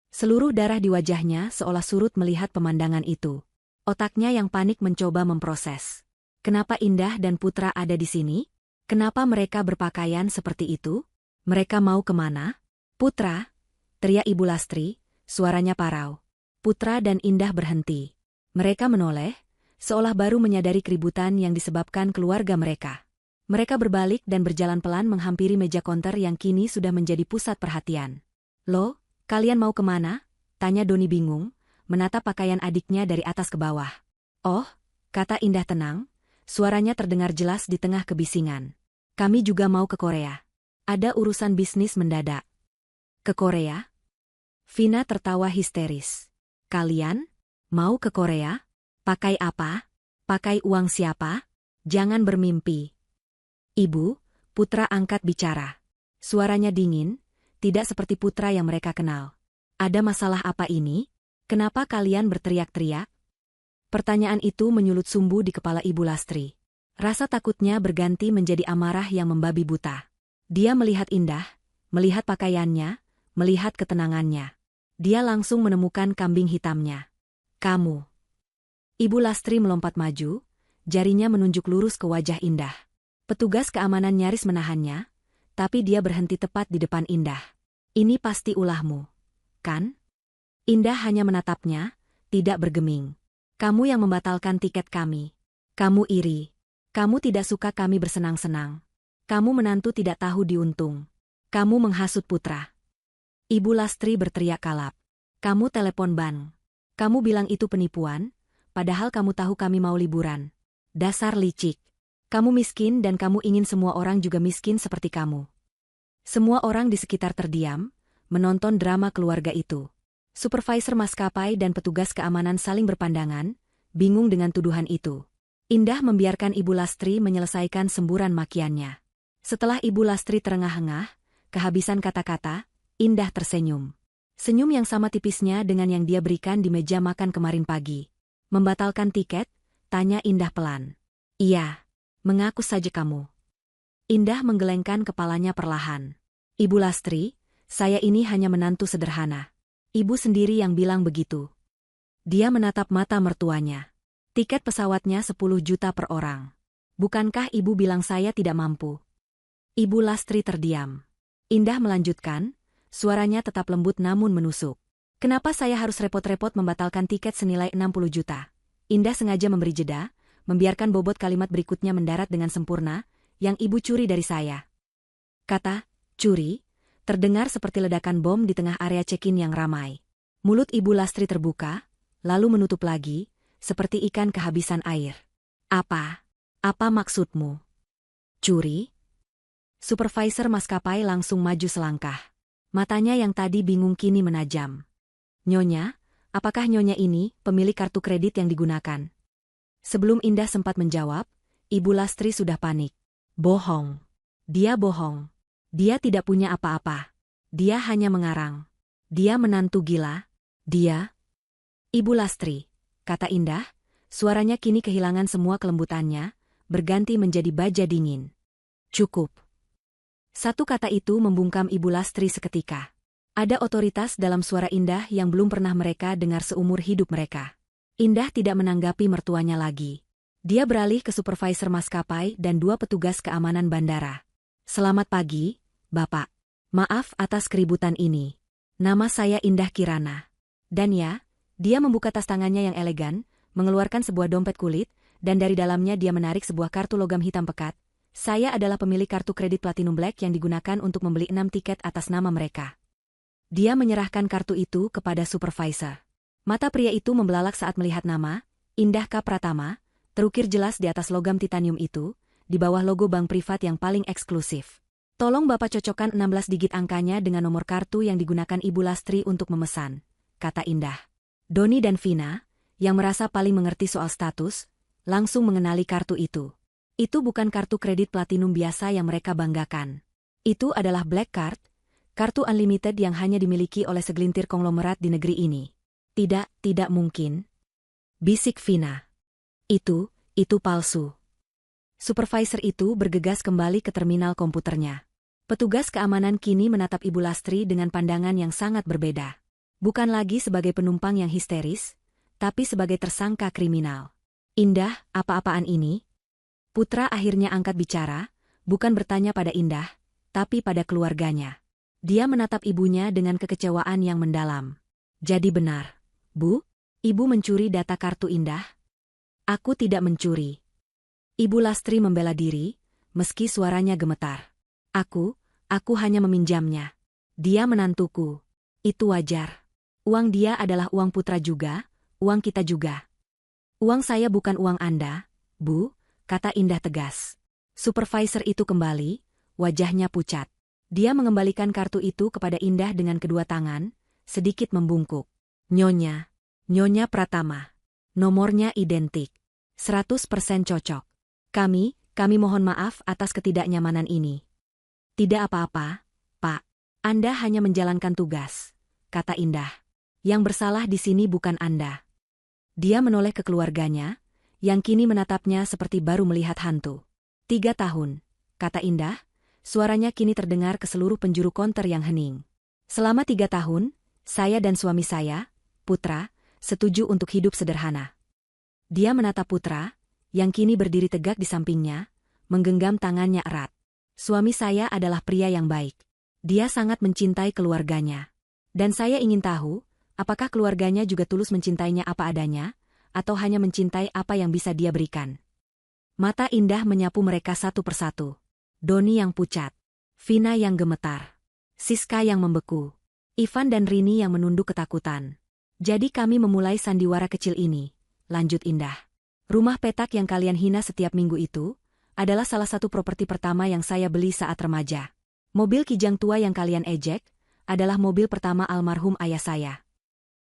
Seluruh darah di wajahnya seolah surut melihat pemandangan itu. Otaknya yang panik mencoba memproses. Kenapa Indah dan Putra ada di sini? Kenapa mereka berpakaian seperti itu? Mereka mau kemana? Putra, teriak Ibu Lastri, suaranya parau. Putra dan Indah berhenti. Mereka menoleh, seolah baru menyadari keributan yang disebabkan keluarga mereka. Mereka berbalik dan berjalan pelan menghampiri meja konter yang kini sudah menjadi pusat perhatian. Loh, kalian mau kemana? Tanya Doni bingung, menatap pakaian adiknya dari atas ke bawah. Oh, kata Indah tenang, suaranya terdengar jelas di tengah kebisingan. Kami juga mau ke Korea. Ada urusan bisnis mendadak. Ke Korea? Vina tertawa histeris. Kalian? Mau ke Korea? Pakai apa? Pakai uang siapa? Jangan bermimpi. Ibu, Putra angkat bicara. Suaranya dingin, tidak seperti Putra yang mereka kenal. Ada masalah apa ini? Kenapa kalian berteriak-teriak? Pertanyaan itu menyulut sumbu di kepala Ibu Lastri. Rasa takutnya berganti menjadi amarah yang membabi buta. Dia melihat Indah, melihat pakaiannya, melihat ketenangannya. Dia langsung menemukan kambing hitamnya. Kamu. Ibu Lastri melompat maju, jarinya menunjuk lurus ke wajah Indah. Petugas keamanan nyaris menahannya, tapi dia berhenti tepat di depan Indah. Ini pasti ulahmu, kan? Indah hanya menatapnya, tidak bergeming. Kamu yang membatalkan tiket kami. Kamu iri. Kamu tidak suka kami bersenang-senang. Kamu menantu tidak tahu diuntung. Kamu menghasut putra. Ibu Lastri berteriak kalap. Kamu telepon bank. Kamu bilang itu penipuan, padahal kamu tahu kami mau liburan. Dasar licik. Kamu miskin dan kamu ingin semua orang juga miskin seperti kamu. Semua orang di sekitar terdiam, menonton drama keluarga itu. Supervisor maskapai dan petugas keamanan saling berpandangan, bingung dengan tuduhan itu. Indah membiarkan Ibu Lastri menyelesaikan semburan makiannya. Setelah Ibu Lastri terengah-engah, kehabisan kata-kata, Indah tersenyum. Senyum yang sama tipisnya dengan yang dia berikan di meja makan kemarin pagi. Membatalkan tiket? Tanya Indah pelan. Iya. Mengaku saja kamu. Indah menggelengkan kepalanya perlahan. Ibu Lastri, saya ini hanya menantu sederhana. Ibu sendiri yang bilang begitu. Dia menatap mata mertuanya. Tiket pesawatnya 10 juta per orang. Bukankah ibu bilang saya tidak mampu? Ibu Lastri terdiam. Indah melanjutkan, suaranya tetap lembut namun menusuk. Kenapa saya harus repot-repot membatalkan tiket senilai 60 juta? Indah sengaja memberi jeda, membiarkan bobot kalimat berikutnya mendarat dengan sempurna, yang ibu curi dari saya. Kata, curi, terdengar seperti ledakan bom di tengah area check-in yang ramai. Mulut Ibu Lastri terbuka, lalu menutup lagi, seperti ikan kehabisan air. Apa? Apa maksudmu? Curi? Supervisor maskapai langsung maju selangkah. Matanya yang tadi bingung kini menajam. Nyonya, apakah Nyonya ini pemilik kartu kredit yang digunakan? Sebelum Indah sempat menjawab, Ibu Lastri sudah panik. Bohong. Dia bohong. Dia tidak punya apa-apa. Dia hanya mengarang. Dia menantu gila. Dia. Ibu Lastri, kata Indah, suaranya kini kehilangan semua kelembutannya, berganti menjadi baja dingin. Cukup. Satu kata itu membungkam Ibu Lastri seketika. Ada otoritas dalam suara Indah yang belum pernah mereka dengar seumur hidup mereka. Indah tidak menanggapi mertuanya lagi. Dia beralih ke supervisor maskapai dan 2 petugas keamanan bandara. Selamat pagi, Bapak. Maaf atas keributan ini. Nama saya Indah Kirana. Dan ya, dia membuka tas tangannya yang elegan, mengeluarkan sebuah dompet kulit, dan dari dalamnya dia menarik sebuah kartu logam hitam pekat. Saya adalah pemilik kartu kredit Platinum Black yang digunakan untuk membeli 6 tiket atas nama mereka. Dia menyerahkan kartu itu kepada supervisor. Mata pria itu membelalak saat melihat nama, Indah K. Pratama, terukir jelas di atas logam titanium itu, di bawah logo bank privat yang paling eksklusif. Tolong Bapak cocokkan 16 digit angkanya dengan nomor kartu yang digunakan Ibu Lastri untuk memesan, kata Indah. Doni dan Vina, yang merasa paling mengerti soal status, langsung mengenali kartu itu. Itu bukan kartu kredit platinum biasa yang mereka banggakan. Itu adalah Black Card, kartu unlimited yang hanya dimiliki oleh segelintir konglomerat di negeri ini. Tidak mungkin. Bisik Vina. Itu palsu. Supervisor itu bergegas kembali ke terminal komputernya. Petugas keamanan kini menatap Ibu Lastri dengan pandangan yang sangat berbeda. Bukan lagi sebagai penumpang yang histeris, tapi sebagai tersangka kriminal. Indah, apa-apaan ini? Putra akhirnya angkat bicara, bukan bertanya pada Indah, tapi pada keluarganya. Dia menatap ibunya dengan kekecewaan yang mendalam. Jadi benar. Bu, Ibu mencuri data kartu Indah? Aku tidak mencuri. Ibu Lastri membela diri, meski suaranya gemetar. Aku hanya meminjamnya. Dia menantuku. Itu wajar. Uang dia adalah uang putra juga, uang kita juga. Uang saya bukan uang Anda, Bu, kata Indah tegas. Supervisor itu kembali, wajahnya pucat. Dia mengembalikan kartu itu kepada Indah dengan kedua tangan, sedikit membungkuk. Nyonya Pratama. Nomornya identik. 100% cocok. Kami mohon maaf atas ketidaknyamanan ini. Tidak apa-apa, Pak. Anda hanya menjalankan tugas, kata Indah. Yang bersalah di sini bukan Anda. Dia menoleh ke keluarganya, yang kini menatapnya seperti baru melihat hantu. 3 tahun, kata Indah, suaranya kini terdengar ke seluruh penjuru konter yang hening. Selama 3 tahun, saya dan suami saya, Putra, setuju untuk hidup sederhana. Dia menatap Putra, yang kini berdiri tegak di sampingnya, menggenggam tangannya erat. Suami saya adalah pria yang baik. Dia sangat mencintai keluarganya. Dan saya ingin tahu, apakah keluarganya juga tulus mencintainya apa adanya, atau hanya mencintai apa yang bisa dia berikan. Mata Indah menyapu mereka satu persatu. Doni yang pucat, Vina yang gemetar, Siska yang membeku, Ivan dan Rini yang menunduk ketakutan. Jadi kami memulai sandiwara kecil ini, lanjut Indah. Rumah petak yang kalian hina setiap minggu itu, adalah salah satu properti pertama yang saya beli saat remaja. Mobil kijang tua yang kalian ejek, adalah mobil pertama almarhum ayah saya.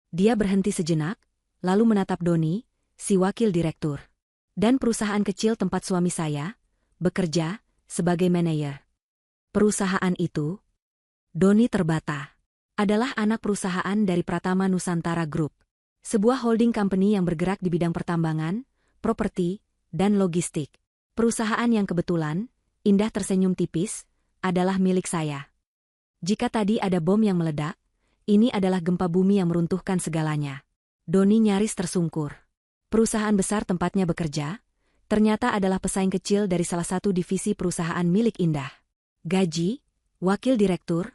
Dia berhenti sejenak, lalu menatap Doni, si wakil direktur. Dan perusahaan kecil tempat suami saya bekerja sebagai manajer. Perusahaan itu, Doni terbata, adalah anak perusahaan dari Pratama Nusantara Group. Sebuah holding company yang bergerak di bidang pertambangan, properti, dan logistik. Perusahaan yang kebetulan, Indah tersenyum tipis, adalah milik saya. Jika tadi ada bom yang meledak, ini adalah gempa bumi yang meruntuhkan segalanya. Doni nyaris tersungkur. Perusahaan besar tempatnya bekerja, ternyata adalah pesaing kecil dari salah satu divisi perusahaan milik Indah. Gaji, wakil direktur,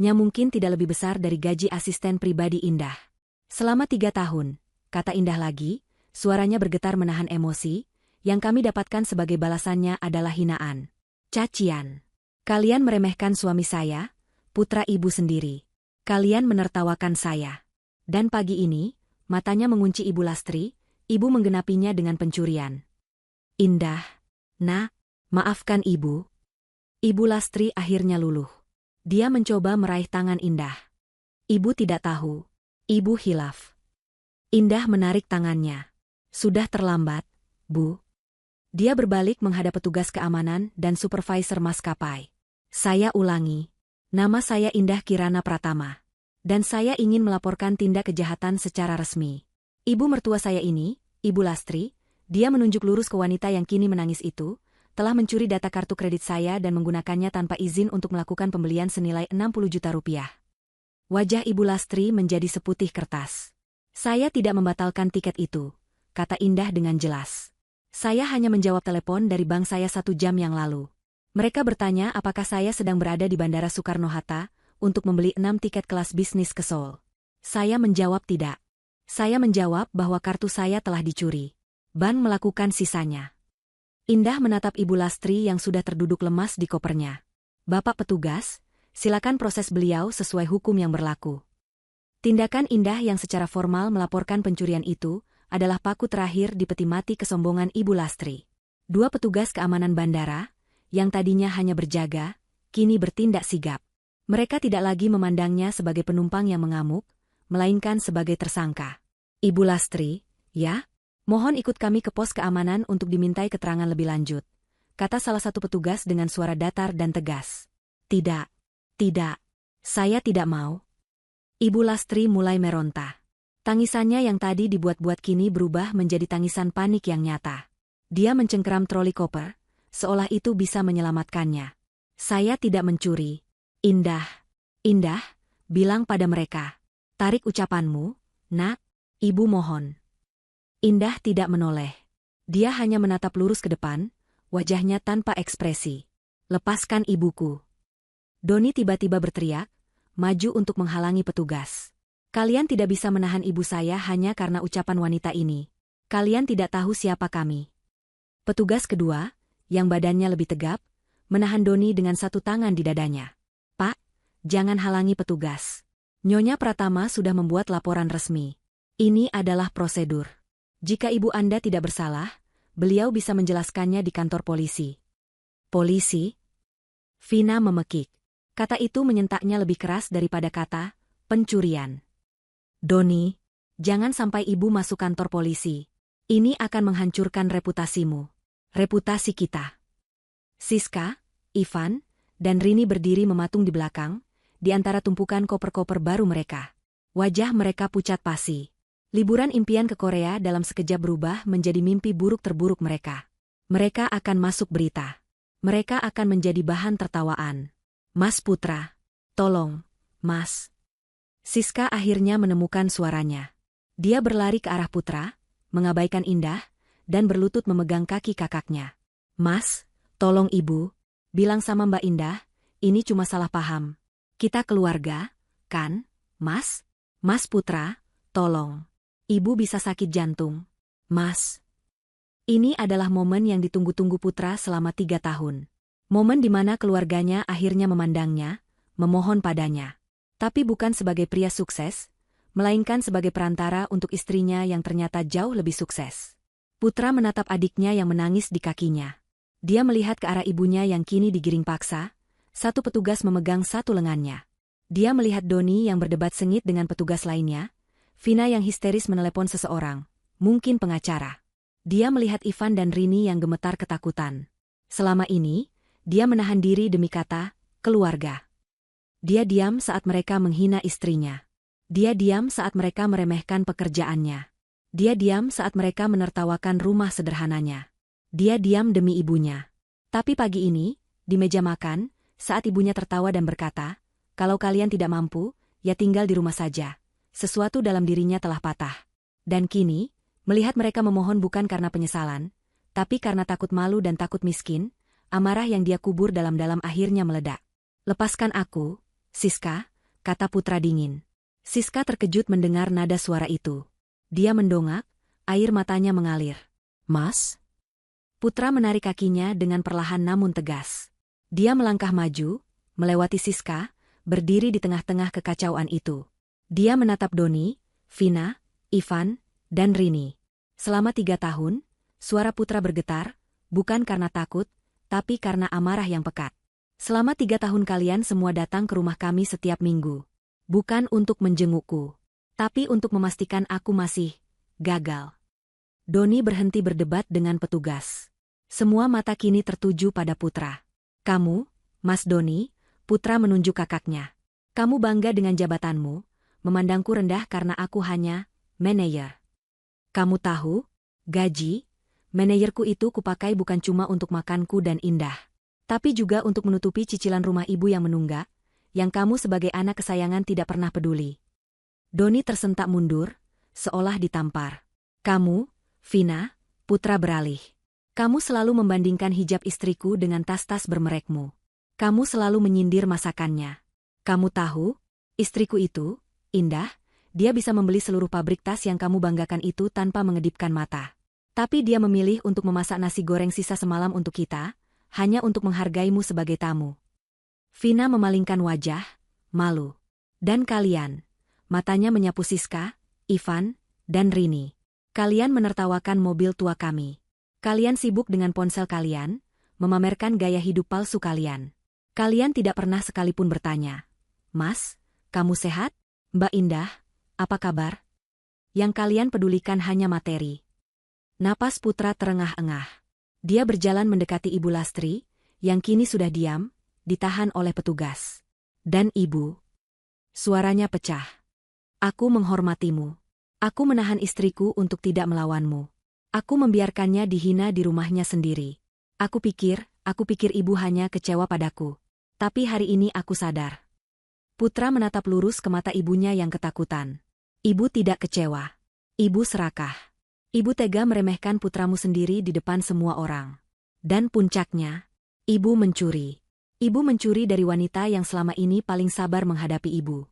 nya mungkin tidak lebih besar dari gaji asisten pribadi Indah. Selama 3 tahun, kata Indah lagi, suaranya bergetar menahan emosi, yang kami dapatkan sebagai balasannya adalah hinaan. Cacian. Kalian meremehkan suami saya, putra ibu sendiri. Kalian menertawakan saya. Dan pagi ini, matanya mengunci Ibu Lastri, ibu menggenapinya dengan pencurian. Indah, nak, maafkan ibu. Ibu Lastri akhirnya luluh. Dia mencoba meraih tangan Indah. Ibu tidak tahu. Ibu hilaf. Indah menarik tangannya. Sudah terlambat, Bu. Dia berbalik menghadap petugas keamanan dan supervisor maskapai. Saya ulangi. Nama saya Indah Kirana Pratama. Dan saya ingin melaporkan tindak kejahatan secara resmi. Ibu mertua saya ini, Ibu Lastri, dia menunjuk lurus ke wanita yang kini menangis itu, telah mencuri data kartu kredit saya dan menggunakannya tanpa izin untuk melakukan pembelian senilai 60 juta rupiah. Wajah Ibu Lastri menjadi seputih kertas. Saya tidak membatalkan tiket itu, kata Indah dengan jelas. Saya hanya menjawab telepon dari bank saya 1 jam yang lalu. Mereka bertanya apakah saya sedang berada di Bandara Soekarno-Hatta, untuk membeli 6 tiket kelas bisnis ke Seoul. Saya menjawab tidak. Saya menjawab bahwa kartu saya telah dicuri. Ban melakukan sisanya. Indah menatap Ibu Lastri yang sudah terduduk lemas di kopernya. Bapak petugas, silakan proses beliau sesuai hukum yang berlaku. Tindakan Indah yang secara formal melaporkan pencurian itu, adalah paku terakhir di peti mati kesombongan Ibu Lastri. 2 petugas keamanan bandara, yang tadinya hanya berjaga, kini bertindak sigap. Mereka tidak lagi memandangnya sebagai penumpang yang mengamuk, melainkan sebagai tersangka. Ibu Lastri, ya? Mohon ikut kami ke pos keamanan untuk dimintai keterangan lebih lanjut, kata salah satu petugas dengan suara datar dan tegas. Tidak, saya tidak mau. Ibu Lastri mulai meronta. Tangisannya yang tadi dibuat-buat kini berubah menjadi tangisan panik yang nyata. Dia mencengkeram troli koper, seolah itu bisa menyelamatkannya. Saya tidak mencuri. Indah, bilang pada mereka. Tarik ucapanmu, nak, ibu mohon. Indah tidak menoleh. Dia hanya menatap lurus ke depan, wajahnya tanpa ekspresi. Lepaskan ibuku. Doni tiba-tiba berteriak, maju untuk menghalangi petugas. Kalian tidak bisa menahan ibu saya hanya karena ucapan wanita ini. Kalian tidak tahu siapa kami. Petugas kedua, yang badannya lebih tegap, menahan Doni dengan 1 tangan di dadanya. Pak, jangan halangi petugas. Nyonya Pratama sudah membuat laporan resmi. Ini adalah prosedur. Jika ibu Anda tidak bersalah, beliau bisa menjelaskannya di kantor polisi. Polisi? Vina memekik. Kata itu menyentaknya lebih keras daripada kata pencurian. Doni, jangan sampai ibu masuk kantor polisi. Ini akan menghancurkan reputasimu. Reputasi kita. Siska, Ivan, dan Rini berdiri mematung di belakang, di antara tumpukan koper-koper baru mereka. Wajah mereka pucat pasi. Liburan impian ke Korea dalam sekejap berubah menjadi mimpi buruk terburuk mereka. Mereka akan masuk berita. Mereka akan menjadi bahan tertawaan. Mas Putra. Tolong, Mas. Siska akhirnya menemukan suaranya. Dia berlari ke arah Putra, mengabaikan Indah, dan berlutut memegang kaki kakaknya. Mas, tolong ibu, bilang sama Mbak Indah, ini cuma salah paham. Kita keluarga, kan, Mas? Mas Putra, tolong. Ibu bisa sakit jantung. Mas. Ini adalah momen yang ditunggu-tunggu Putra selama 3 tahun. Momen di mana keluarganya akhirnya memandangnya, memohon padanya. Tapi bukan sebagai pria sukses, melainkan sebagai perantara untuk istrinya yang ternyata jauh lebih sukses. Putra menatap adiknya yang menangis di kakinya. Dia melihat ke arah ibunya yang kini digiring paksa, satu petugas memegang satu lengannya. Dia melihat Doni yang berdebat sengit dengan petugas lainnya, Vina yang histeris menelepon seseorang, mungkin pengacara. Dia melihat Ivan dan Rini yang gemetar ketakutan. Selama ini, dia menahan diri demi kata, keluarga. Dia diam saat mereka menghina istrinya. Dia diam saat mereka meremehkan pekerjaannya. Dia diam saat mereka menertawakan rumah sederhananya. Dia diam demi ibunya. Tapi pagi ini, di meja makan, saat ibunya tertawa dan berkata, kalau kalian tidak mampu, ya tinggal di rumah saja. Sesuatu dalam dirinya telah patah. Dan kini, melihat mereka memohon bukan karena penyesalan, tapi karena takut malu dan takut miskin, amarah yang dia kubur dalam-dalam akhirnya meledak. Lepaskan aku, Siska, kata Putra dingin. Siska terkejut mendengar nada suara itu. Dia mendongak, air matanya mengalir. Mas? Putra menarik kakinya dengan perlahan namun tegas. Dia melangkah maju, melewati Siska, berdiri di tengah-tengah kekacauan itu. Dia menatap Doni, Vina, Ivan, dan Rini. Selama 3 tahun, suara Putra bergetar, bukan karena takut, tapi karena amarah yang pekat. Selama 3 tahun kalian semua datang ke rumah kami setiap minggu. Bukan untuk menjengukku, tapi untuk memastikan aku masih gagal. Doni berhenti berdebat dengan petugas. Semua mata kini tertuju pada Putra. Kamu, Mas Doni, Putra menunjuk kakaknya. Kamu bangga dengan jabatanmu, memandangku rendah karena aku hanya manajer. Kamu tahu, gaji, manajerku itu kupakai bukan cuma untuk makanku dan Indah, tapi juga untuk menutupi cicilan rumah ibu yang menunggak, yang kamu sebagai anak kesayangan tidak pernah peduli. Doni tersentak mundur, seolah ditampar. Kamu, Vina, Putra beralih. Kamu selalu membandingkan hijab istriku dengan tas-tas bermerekmu. Kamu selalu menyindir masakannya. Kamu tahu, istriku itu, Indah, dia bisa membeli seluruh pabrik tas yang kamu banggakan itu tanpa mengedipkan mata. Tapi dia memilih untuk memasak nasi goreng sisa semalam untuk kita, hanya untuk menghargaimu sebagai tamu. Vina memalingkan wajah, malu. Dan kalian, matanya menyapu Siska, Ivan, dan Rini. Kalian menertawakan mobil tua kami. Kalian sibuk dengan ponsel kalian, memamerkan gaya hidup palsu kalian. Kalian tidak pernah sekalipun bertanya, Mas, kamu sehat? Mbak Indah, apa kabar? Yang kalian pedulikan hanya materi. Napas Putra terengah-engah. Dia berjalan mendekati Ibu Lastri, yang kini sudah diam, ditahan oleh petugas. Dan ibu. Suaranya pecah. Aku menghormatimu. Aku menahan istriku untuk tidak melawanmu. Aku membiarkannya dihina di rumahnya sendiri. Aku pikir ibu hanya kecewa padaku. Tapi hari ini aku sadar. Putra menatap lurus ke mata ibunya yang ketakutan. Ibu tidak kecewa. Ibu serakah. Ibu tega meremehkan putramu sendiri di depan semua orang. Dan puncaknya, ibu mencuri. Ibu mencuri dari wanita yang selama ini paling sabar menghadapi ibu.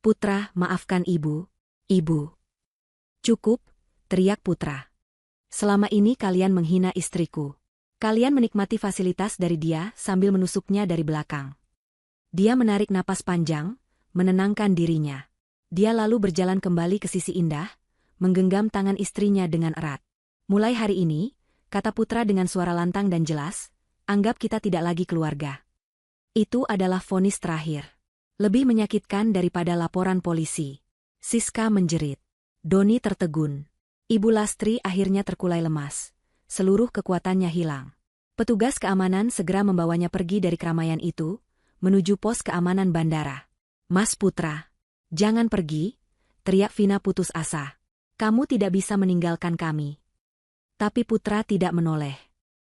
Putra, maafkan ibu. Ibu. Cukup, teriak Putra. Selama ini kalian menghina istriku. Kalian menikmati fasilitas dari dia sambil menusuknya dari belakang. Dia menarik napas panjang, menenangkan dirinya. Dia lalu berjalan kembali ke sisi Indah, menggenggam tangan istrinya dengan erat. Mulai hari ini, kata Putra dengan suara lantang dan jelas, anggap kita tidak lagi keluarga. Itu adalah vonis terakhir. Lebih menyakitkan daripada laporan polisi. Siska menjerit. Doni tertegun. Ibu Lastri akhirnya terkulai lemas. Seluruh kekuatannya hilang. Petugas keamanan segera membawanya pergi dari keramaian itu, menuju pos keamanan bandara. Mas Putra, jangan pergi, teriak Vina putus asa. Kamu tidak bisa meninggalkan kami. Tapi Putra tidak menoleh.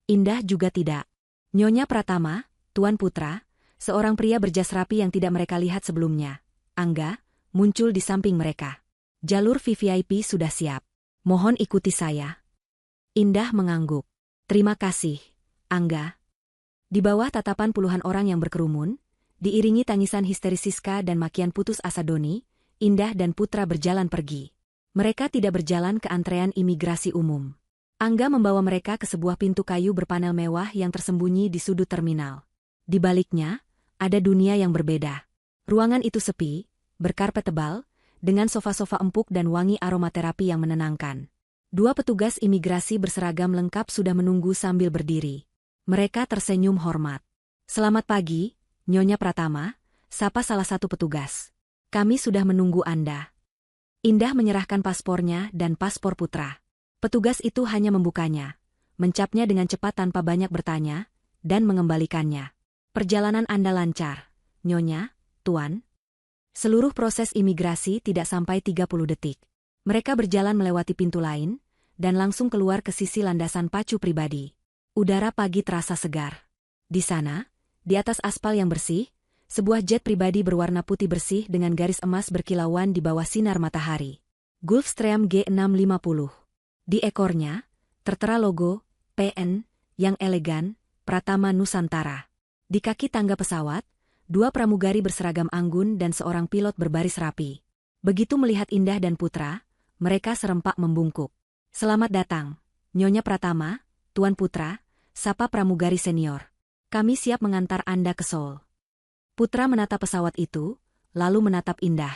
Indah juga tidak. Nyonya Pratama, Tuan Putra, seorang pria berjas rapi yang tidak mereka lihat sebelumnya, Angga, muncul di samping mereka. Jalur VVIP sudah siap. Mohon ikuti saya. Indah mengangguk. Terima kasih, Angga. Di bawah tatapan puluhan orang yang berkerumun, diiringi tangisan histeris Siska dan makian putus asa Doni, Indah dan Putra berjalan pergi. Mereka tidak berjalan ke antrean imigrasi umum. Angga membawa mereka ke sebuah pintu kayu berpanel mewah yang tersembunyi di sudut terminal. Di baliknya, ada dunia yang berbeda. Ruangan itu sepi, berkarpet tebal, dengan sofa-sofa empuk dan wangi aromaterapi yang menenangkan. Dua petugas imigrasi berseragam lengkap sudah menunggu sambil berdiri. Mereka tersenyum hormat. Selamat pagi, Nyonya Pratama, sapa salah satu petugas. Kami sudah menunggu Anda. Indah menyerahkan paspornya dan paspor Putra. Petugas itu hanya membukanya, mencapnya dengan cepat tanpa banyak bertanya, dan mengembalikannya. Perjalanan Anda lancar, Nyonya, Tuan. Seluruh proses imigrasi tidak sampai 30 detik. Mereka berjalan melewati pintu lain, dan langsung keluar ke sisi landasan pacu pribadi. Udara pagi terasa segar. Di sana, di atas aspal yang bersih, sebuah jet pribadi berwarna putih bersih dengan garis emas berkilauan di bawah sinar matahari. Gulfstream G650. Di ekornya, tertera logo, PN, yang elegan, Pratama Nusantara. Di kaki tangga pesawat, dua pramugari berseragam anggun dan seorang pilot berbaris rapi. Begitu melihat Indah dan Putra, mereka serempak membungkuk. Selamat datang, Nyonya Pratama, Tuan Putra, sapa pramugari senior. Kami siap mengantar Anda ke Seoul. Putra menatap pesawat itu, lalu menatap Indah.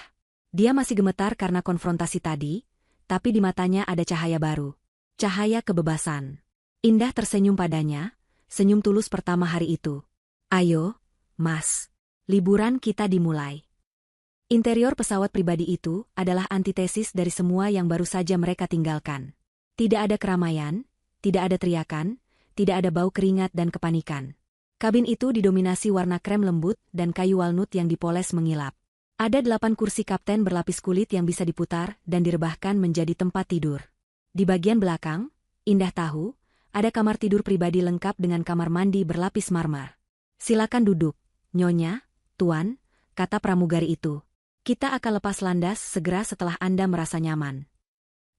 Dia masih gemetar karena konfrontasi tadi, tapi di matanya ada cahaya baru. Cahaya kebebasan. Indah tersenyum padanya, senyum tulus pertama hari itu. Ayo, Mas. Liburan kita dimulai. Interior pesawat pribadi itu adalah antitesis dari semua yang baru saja mereka tinggalkan. Tidak ada keramaian, tidak ada teriakan, tidak ada bau keringat dan kepanikan. Kabin itu didominasi warna krem lembut dan kayu walnut yang dipoles mengilap. Ada 8 kursi kapten berlapis kulit yang bisa diputar dan direbahkan menjadi tempat tidur. Di bagian belakang, Indah tahu, ada kamar tidur pribadi lengkap dengan kamar mandi berlapis marmer. Silakan duduk, Nyonya, Tuan, kata pramugari itu. Kita akan lepas landas segera setelah Anda merasa nyaman.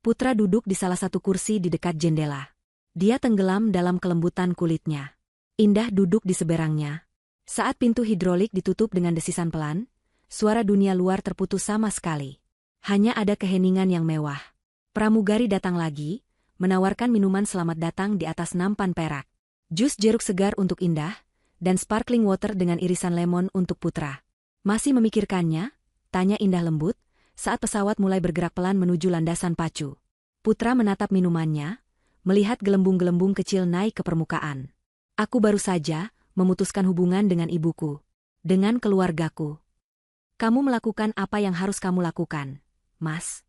Putra duduk di salah satu kursi di dekat jendela. Dia tenggelam dalam kelembutan kulitnya. Indah duduk di seberangnya. Saat pintu hidrolik ditutup dengan desisan pelan, suara dunia luar terputus sama sekali. Hanya ada keheningan yang mewah. Pramugari datang lagi, menawarkan minuman selamat datang di atas nampan perak. Jus jeruk segar untuk Indah, dan sparkling water dengan irisan lemon untuk Putra. Masih memikirkannya? Tanya Indah lembut, saat pesawat mulai bergerak pelan menuju landasan pacu. Putra menatap minumannya, melihat gelembung-gelembung kecil naik ke permukaan. Aku baru saja memutuskan hubungan dengan ibuku, dengan keluargaku. Kamu melakukan apa yang harus kamu lakukan, Mas.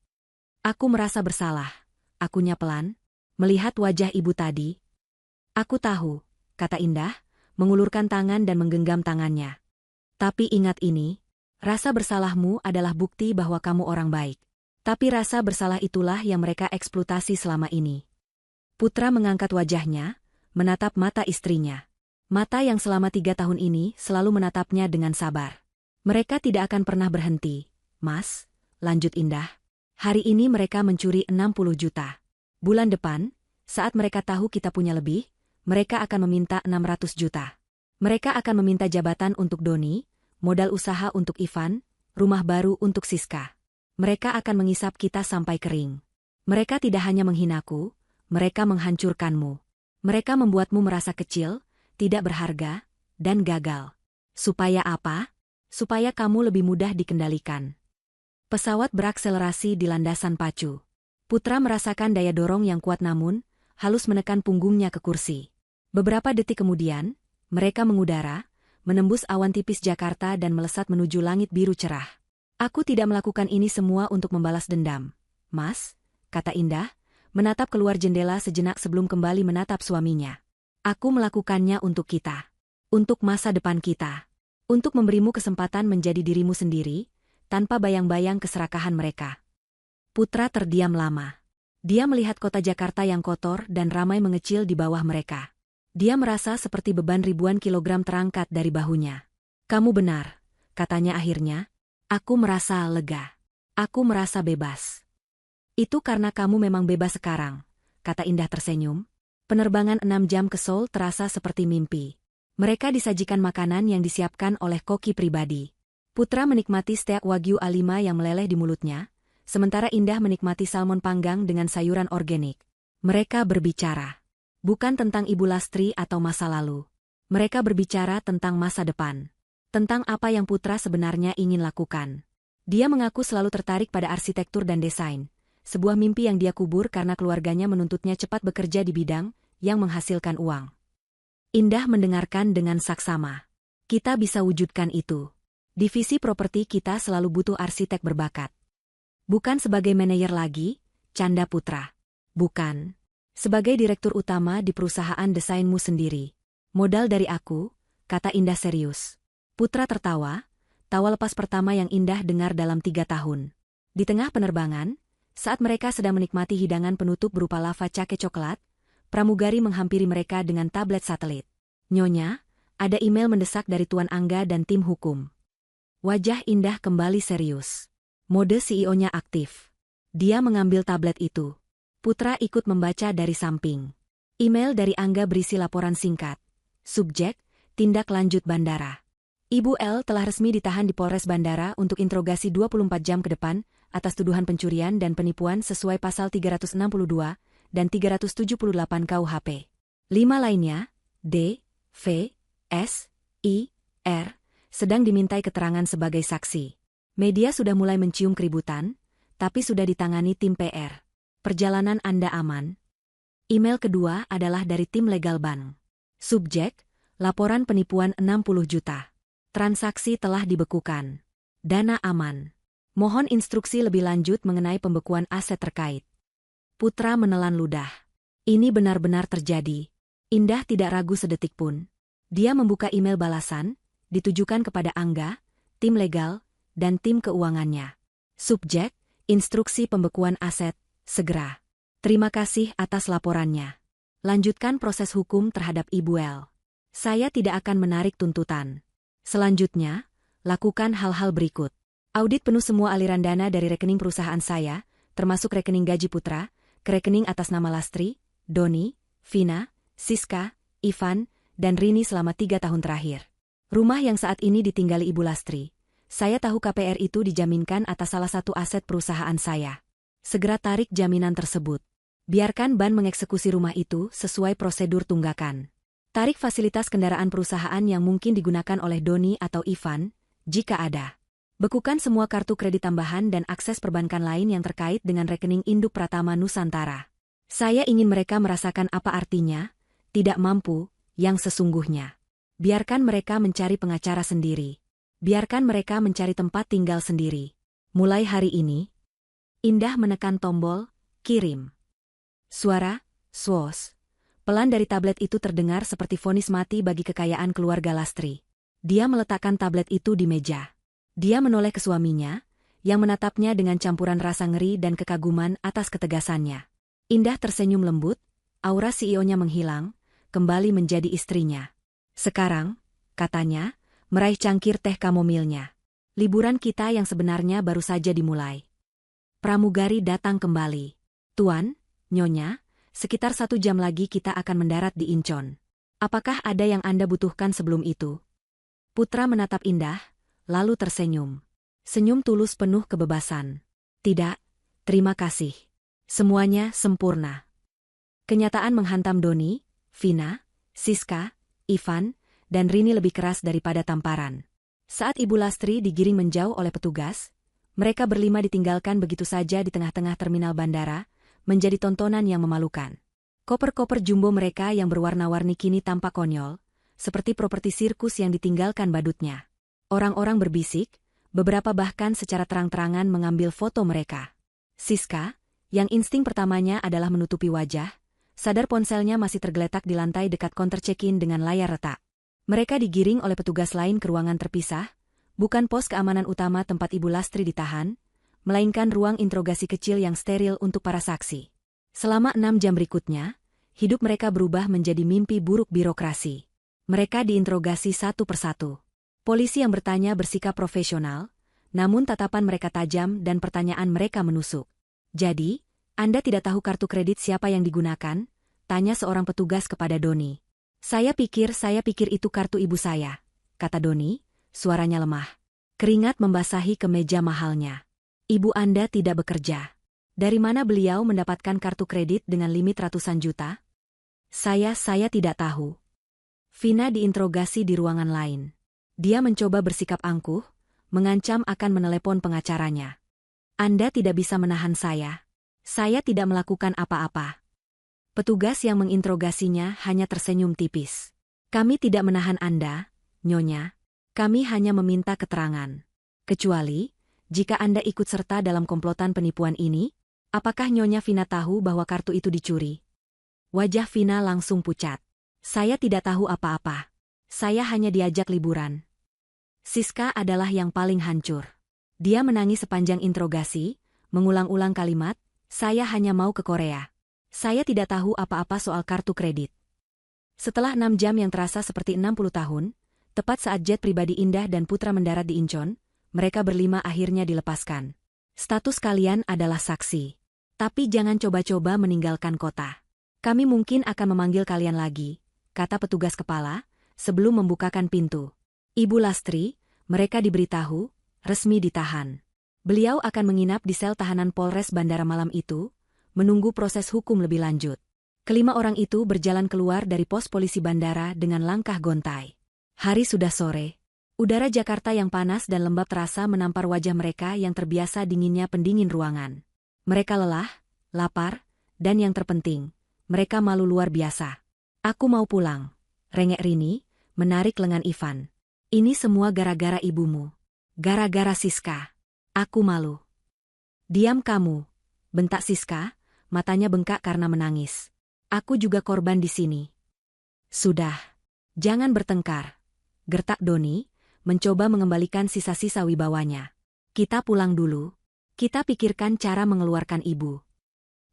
Aku merasa bersalah, akunya pelan, melihat wajah ibu tadi. Aku tahu, kata Indah, mengulurkan tangan dan menggenggam tangannya. Tapi ingat ini, rasa bersalahmu adalah bukti bahwa kamu orang baik. Tapi rasa bersalah itulah yang mereka eksploitasi selama ini. Putra mengangkat wajahnya, menatap mata istrinya. Mata yang selama 3 tahun ini selalu menatapnya dengan sabar. Mereka tidak akan pernah berhenti, Mas, lanjut Indah. Hari ini mereka mencuri 60 juta. Bulan depan, saat mereka tahu kita punya lebih, mereka akan meminta 600 juta. Mereka akan meminta jabatan untuk Doni, modal usaha untuk Ivan, rumah baru untuk Siska. Mereka akan mengisap kita sampai kering. Mereka tidak hanya menghinaku, mereka menghancurkanmu. Mereka membuatmu merasa kecil, tidak berharga, dan gagal. Supaya apa? Supaya kamu lebih mudah dikendalikan. Pesawat berakselerasi di landasan pacu. Putra merasakan daya dorong yang kuat namun, halus menekan punggungnya ke kursi. Beberapa detik kemudian, mereka mengudara, menembus awan tipis Jakarta dan melesat menuju langit biru cerah. Aku tidak melakukan ini semua untuk membalas dendam, Mas, kata Indah, menatap keluar jendela sejenak sebelum kembali menatap suaminya. Aku melakukannya untuk kita. Untuk masa depan kita. Untuk memberimu kesempatan menjadi dirimu sendiri, tanpa bayang-bayang keserakahan mereka. Putra terdiam lama. Dia melihat kota Jakarta yang kotor dan ramai mengecil di bawah mereka. Dia merasa seperti beban ribuan kilogram terangkat dari bahunya. Kamu benar, katanya akhirnya. Aku merasa lega. Aku merasa bebas. Itu karena kamu memang bebas sekarang, kata Indah tersenyum. Penerbangan 6 jam ke Seoul terasa seperti mimpi. Mereka disajikan makanan yang disiapkan oleh koki pribadi. Putra menikmati steak Wagyu A5 yang meleleh di mulutnya, sementara Indah menikmati salmon panggang dengan sayuran organik. Mereka berbicara. Bukan tentang Ibu Lastri atau masa lalu. Mereka berbicara tentang masa depan. Tentang apa yang Putra sebenarnya ingin lakukan. Dia mengaku selalu tertarik pada arsitektur dan desain. Sebuah mimpi yang dia kubur karena keluarganya menuntutnya cepat bekerja di bidang yang menghasilkan uang. Indah mendengarkan dengan saksama. Kita bisa wujudkan itu. Divisi properti kita selalu butuh arsitek berbakat. Bukan sebagai manajer lagi, canda Putra. Bukan. Sebagai direktur utama di perusahaan desainmu sendiri. Modal dari aku, kata Indah serius. Putra tertawa, tawa lepas pertama yang Indah dengar dalam 3 tahun. Di tengah penerbangan, saat mereka sedang menikmati hidangan penutup berupa lava cake coklat, pramugari menghampiri mereka dengan tablet satelit. Nyonya, ada email mendesak dari Tuan Angga dan tim hukum. Wajah Indah kembali serius. Mode CEO-nya aktif. Dia mengambil tablet itu. Putra ikut membaca dari samping. Email dari Angga berisi laporan singkat. Subjek, tindak lanjut bandara. Ibu L telah resmi ditahan di Polres Bandara untuk interogasi 24 jam ke depan atas tuduhan pencurian dan penipuan sesuai pasal 362 dan 378 KUHP. 5 lainnya, D, V, S, I, R, sedang dimintai keterangan sebagai saksi. Media sudah mulai mencium keributan, tapi sudah ditangani tim PR. Perjalanan Anda aman. Email kedua adalah dari tim legal bank. Subjek, laporan penipuan 60 juta. Transaksi telah dibekukan. Dana aman. Mohon instruksi lebih lanjut mengenai pembekuan aset terkait. Putra menelan ludah. Ini benar-benar terjadi. Indah tidak ragu sedetik pun. Dia membuka email balasan, ditujukan kepada Angga, tim legal, dan tim keuangannya. Subjek, instruksi pembekuan aset, segera. Terima kasih atas laporannya. Lanjutkan proses hukum terhadap Ibu L. Saya tidak akan menarik tuntutan. Selanjutnya, lakukan hal-hal berikut. Audit penuh semua aliran dana dari rekening perusahaan saya, termasuk rekening gaji Putra, ke rekening atas nama Lastri, Doni, Vina, Siska, Ivan, dan Rini selama 3 tahun terakhir. Rumah yang saat ini ditinggali Ibu Lastri. Saya tahu KPR itu dijaminkan atas salah satu aset perusahaan saya. Segera tarik jaminan tersebut. Biarkan ban mengeksekusi rumah itu sesuai prosedur tunggakan. Tarik fasilitas kendaraan perusahaan yang mungkin digunakan oleh Doni atau Ivan, jika ada. Bekukan semua kartu kredit tambahan dan akses perbankan lain yang terkait dengan rekening induk Pratama Nusantara. Saya ingin mereka merasakan apa artinya, tidak mampu, yang sesungguhnya. Biarkan mereka mencari pengacara sendiri. Biarkan mereka mencari tempat tinggal sendiri. Mulai hari ini, Indah menekan tombol, kirim. Suara, swos. Pelan dari tablet itu terdengar seperti vonis mati bagi kekayaan keluarga Lastri. Dia meletakkan tablet itu di meja. Dia menoleh ke suaminya, yang menatapnya dengan campuran rasa ngeri dan kekaguman atas ketegasannya. Indah tersenyum lembut, aura CEO-nya menghilang, kembali menjadi istrinya. Sekarang, katanya, meraih cangkir teh kamomilnya. Liburan kita yang sebenarnya baru saja dimulai. Pramugari datang kembali. Tuan, Nyonya, sekitar 1 jam lagi kita akan mendarat di Incheon. Apakah ada yang Anda butuhkan sebelum itu? Putra menatap Indah, lalu tersenyum. Senyum tulus penuh kebebasan. Tidak, terima kasih. Semuanya sempurna. Kenyataan menghantam Doni, Vina, Siska, Ivan, dan Rini lebih keras daripada tamparan. Saat Ibu Lastri digiring menjauh oleh petugas, mereka berlima ditinggalkan begitu saja di tengah-tengah terminal bandara, menjadi tontonan yang memalukan. Koper-koper jumbo mereka yang berwarna-warni kini tampak konyol, seperti properti sirkus yang ditinggalkan badutnya. Orang-orang berbisik, beberapa bahkan secara terang-terangan mengambil foto mereka. Siska, yang insting pertamanya adalah menutupi wajah, sadar ponselnya masih tergeletak di lantai dekat counter check-in dengan layar retak. Mereka digiring oleh petugas lain ke ruangan terpisah, bukan pos keamanan utama tempat Ibu Lastri ditahan, melainkan ruang interogasi kecil yang steril untuk para saksi. Selama 6 jam berikutnya, hidup mereka berubah menjadi mimpi buruk birokrasi. Mereka diinterogasi satu persatu. Polisi yang bertanya bersikap profesional, namun tatapan mereka tajam dan pertanyaan mereka menusuk. "Jadi, Anda tidak tahu kartu kredit siapa yang digunakan?" tanya seorang petugas kepada Doni. Saya pikir itu kartu ibu saya," kata Doni, suaranya lemah. Keringat membasahi kemeja mahalnya. "Ibu Anda tidak bekerja. Dari mana beliau mendapatkan kartu kredit dengan limit ratusan juta?" Saya tidak tahu." Vina diinterogasi di ruangan lain. Dia mencoba bersikap angkuh, mengancam akan menelepon pengacaranya. "Anda tidak bisa menahan saya. Saya tidak melakukan apa-apa." Petugas yang menginterogasinya hanya tersenyum tipis. "Kami tidak menahan Anda, Nyonya. Kami hanya meminta keterangan. Kecuali, jika Anda ikut serta dalam komplotan penipuan ini, apakah Nyonya Vina tahu bahwa kartu itu dicuri?" Wajah Vina langsung pucat. "Saya tidak tahu apa-apa. Saya hanya diajak liburan." Siska adalah yang paling hancur. Dia menangis sepanjang interogasi, mengulang-ulang kalimat, "Saya hanya mau ke Korea. Saya tidak tahu apa-apa soal kartu kredit." Setelah 6 jam yang terasa seperti 60 tahun, tepat saat jet pribadi Indah dan Putra mendarat di Incheon, mereka berlima akhirnya dilepaskan. "Status kalian adalah saksi. Tapi jangan coba-coba meninggalkan kota. Kami mungkin akan memanggil kalian lagi," kata petugas kepala, sebelum membukakan pintu. "Ibu Lastri," mereka diberitahu, resmi ditahan. Beliau akan menginap di sel tahanan Polres Bandara malam itu, menunggu proses hukum lebih lanjut. Kelima orang itu berjalan keluar dari pos polisi bandara dengan langkah gontai. Hari sudah sore. Udara Jakarta yang panas dan lembab terasa menampar wajah mereka yang terbiasa dinginnya pendingin ruangan. Mereka lelah, lapar, dan yang terpenting, mereka malu luar biasa. "Aku mau pulang," rengek Rini, menarik lengan Ivan. "Ini semua gara-gara ibumu. Gara-gara Siska. Aku malu." "Diam kamu," bentak Siska, matanya bengkak karena menangis. "Aku juga korban di sini." "Sudah. Jangan bertengkar," gertak Doni, mencoba mengembalikan sisa-sisa wibawanya. "Kita pulang dulu. Kita pikirkan cara mengeluarkan ibu."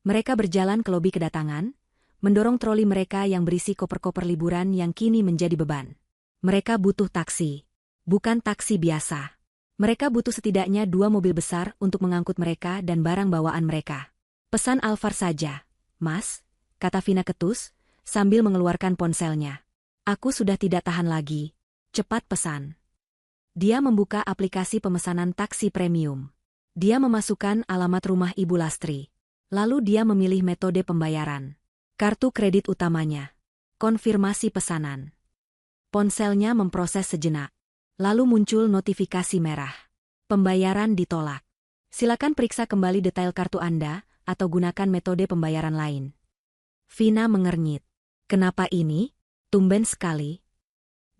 Mereka berjalan ke lobi kedatangan, mendorong troli mereka yang berisi koper-koper liburan yang kini menjadi beban. Mereka butuh taksi. Bukan taksi biasa. Mereka butuh setidaknya 2 mobil besar untuk mengangkut mereka dan barang bawaan mereka. "Pesan Alphard saja, Mas," kata Vina ketus, sambil mengeluarkan ponselnya. "Aku sudah tidak tahan lagi. Cepat pesan." Dia membuka aplikasi pemesanan taksi premium. Dia memasukkan alamat rumah Ibu Lastri. Lalu dia memilih metode pembayaran. Kartu kredit utamanya. Konfirmasi pesanan. Ponselnya memproses sejenak. Lalu muncul notifikasi merah. Pembayaran ditolak. Silakan periksa kembali detail kartu Anda, atau gunakan metode pembayaran lain. Vina mengernyit. Kenapa ini? Tumben sekali.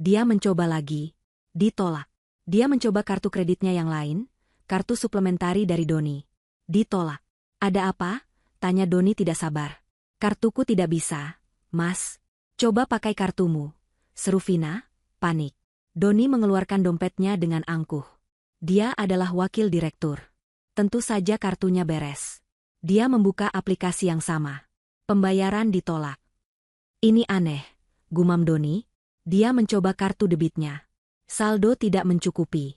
Dia mencoba lagi. Ditolak. Dia mencoba kartu kreditnya yang lain, kartu suplementari dari Doni. Ditolak. "Ada apa?" tanya Doni tidak sabar. "Kartuku tidak bisa, Mas." "Coba pakai kartumu," seru Vina, panik. Doni mengeluarkan dompetnya dengan angkuh. Dia adalah wakil direktur. Tentu saja kartunya beres. Dia membuka aplikasi yang sama. Pembayaran ditolak. "Ini aneh," gumam Doni. Dia mencoba kartu debitnya. Saldo tidak mencukupi.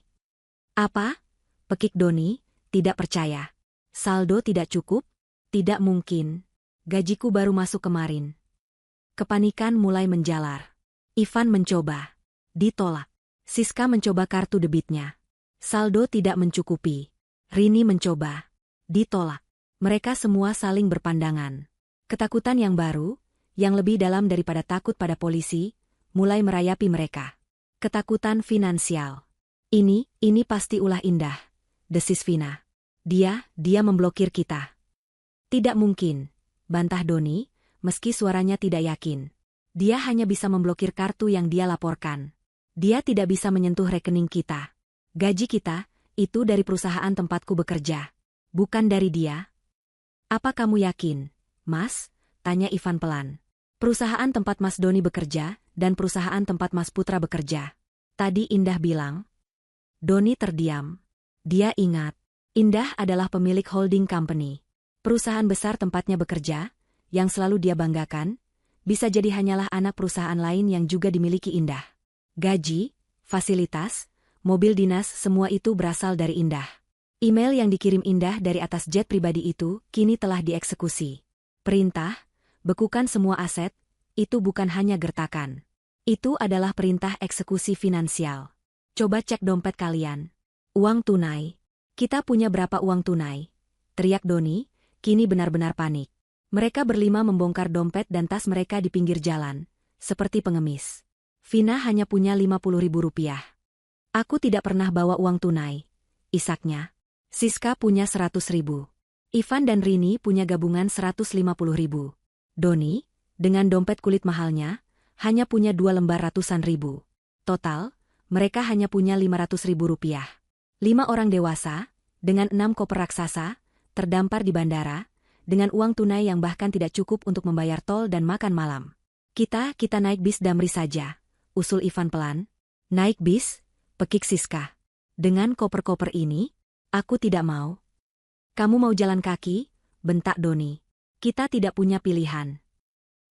"Apa?" pekik Doni, tidak percaya. "Saldo tidak cukup? Tidak mungkin. Gajiku baru masuk kemarin." Kepanikan mulai menjalar. Ivan mencoba. Ditolak. Siska mencoba kartu debitnya. Saldo tidak mencukupi. Rini mencoba. Ditolak. Mereka semua saling berpandangan. Ketakutan yang baru, yang lebih dalam daripada takut pada polisi, mulai merayapi mereka. Ketakutan finansial. Ini pasti ulah Indah," desis Vina. Dia memblokir kita." "Tidak mungkin," bantah Doni, meski suaranya tidak yakin. "Dia hanya bisa memblokir kartu yang dia laporkan. Dia tidak bisa menyentuh rekening kita. Gaji kita, itu dari perusahaan tempatku bekerja. Bukan dari dia." "Apa kamu yakin, Mas?" tanya Ivan pelan. "Perusahaan tempat Mas Doni bekerja, dan perusahaan tempat Mas Putra bekerja. Tadi Indah bilang." Doni terdiam. Dia ingat. Indah adalah pemilik holding company. Perusahaan besar tempatnya bekerja, yang selalu dia banggakan, bisa jadi hanyalah anak perusahaan lain yang juga dimiliki Indah. Gaji, fasilitas, mobil dinas semua itu berasal dari Indah. Email yang dikirim Indah dari atas jet pribadi itu kini telah dieksekusi. Perintah, bekukan semua aset, itu bukan hanya gertakan. Itu adalah perintah eksekusi finansial. Coba cek dompet kalian. Uang tunai. Kita punya berapa uang tunai? Teriak Doni, kini benar-benar panik. Mereka berlima membongkar dompet dan tas mereka di pinggir jalan, seperti pengemis. Vina hanya punya 50.000 rupiah. Aku tidak pernah bawa uang tunai, isaknya. Siska punya 100.000. Ivan dan Rini punya gabungan 150.000. Doni, dengan dompet kulit mahalnya, hanya punya 2 lembar ratusan ribu. Total, mereka hanya punya 500.000 rupiah. 5 orang dewasa, dengan 6 koper raksasa, terdampar di bandara, dengan uang tunai yang bahkan tidak cukup untuk membayar tol dan makan malam. Kita naik bis Damri saja, usul Ivan pelan. Naik bis, pekik Siska. Dengan koper-koper ini, aku tidak mau. Kamu mau jalan kaki? Bentak Doni. Kita tidak punya pilihan.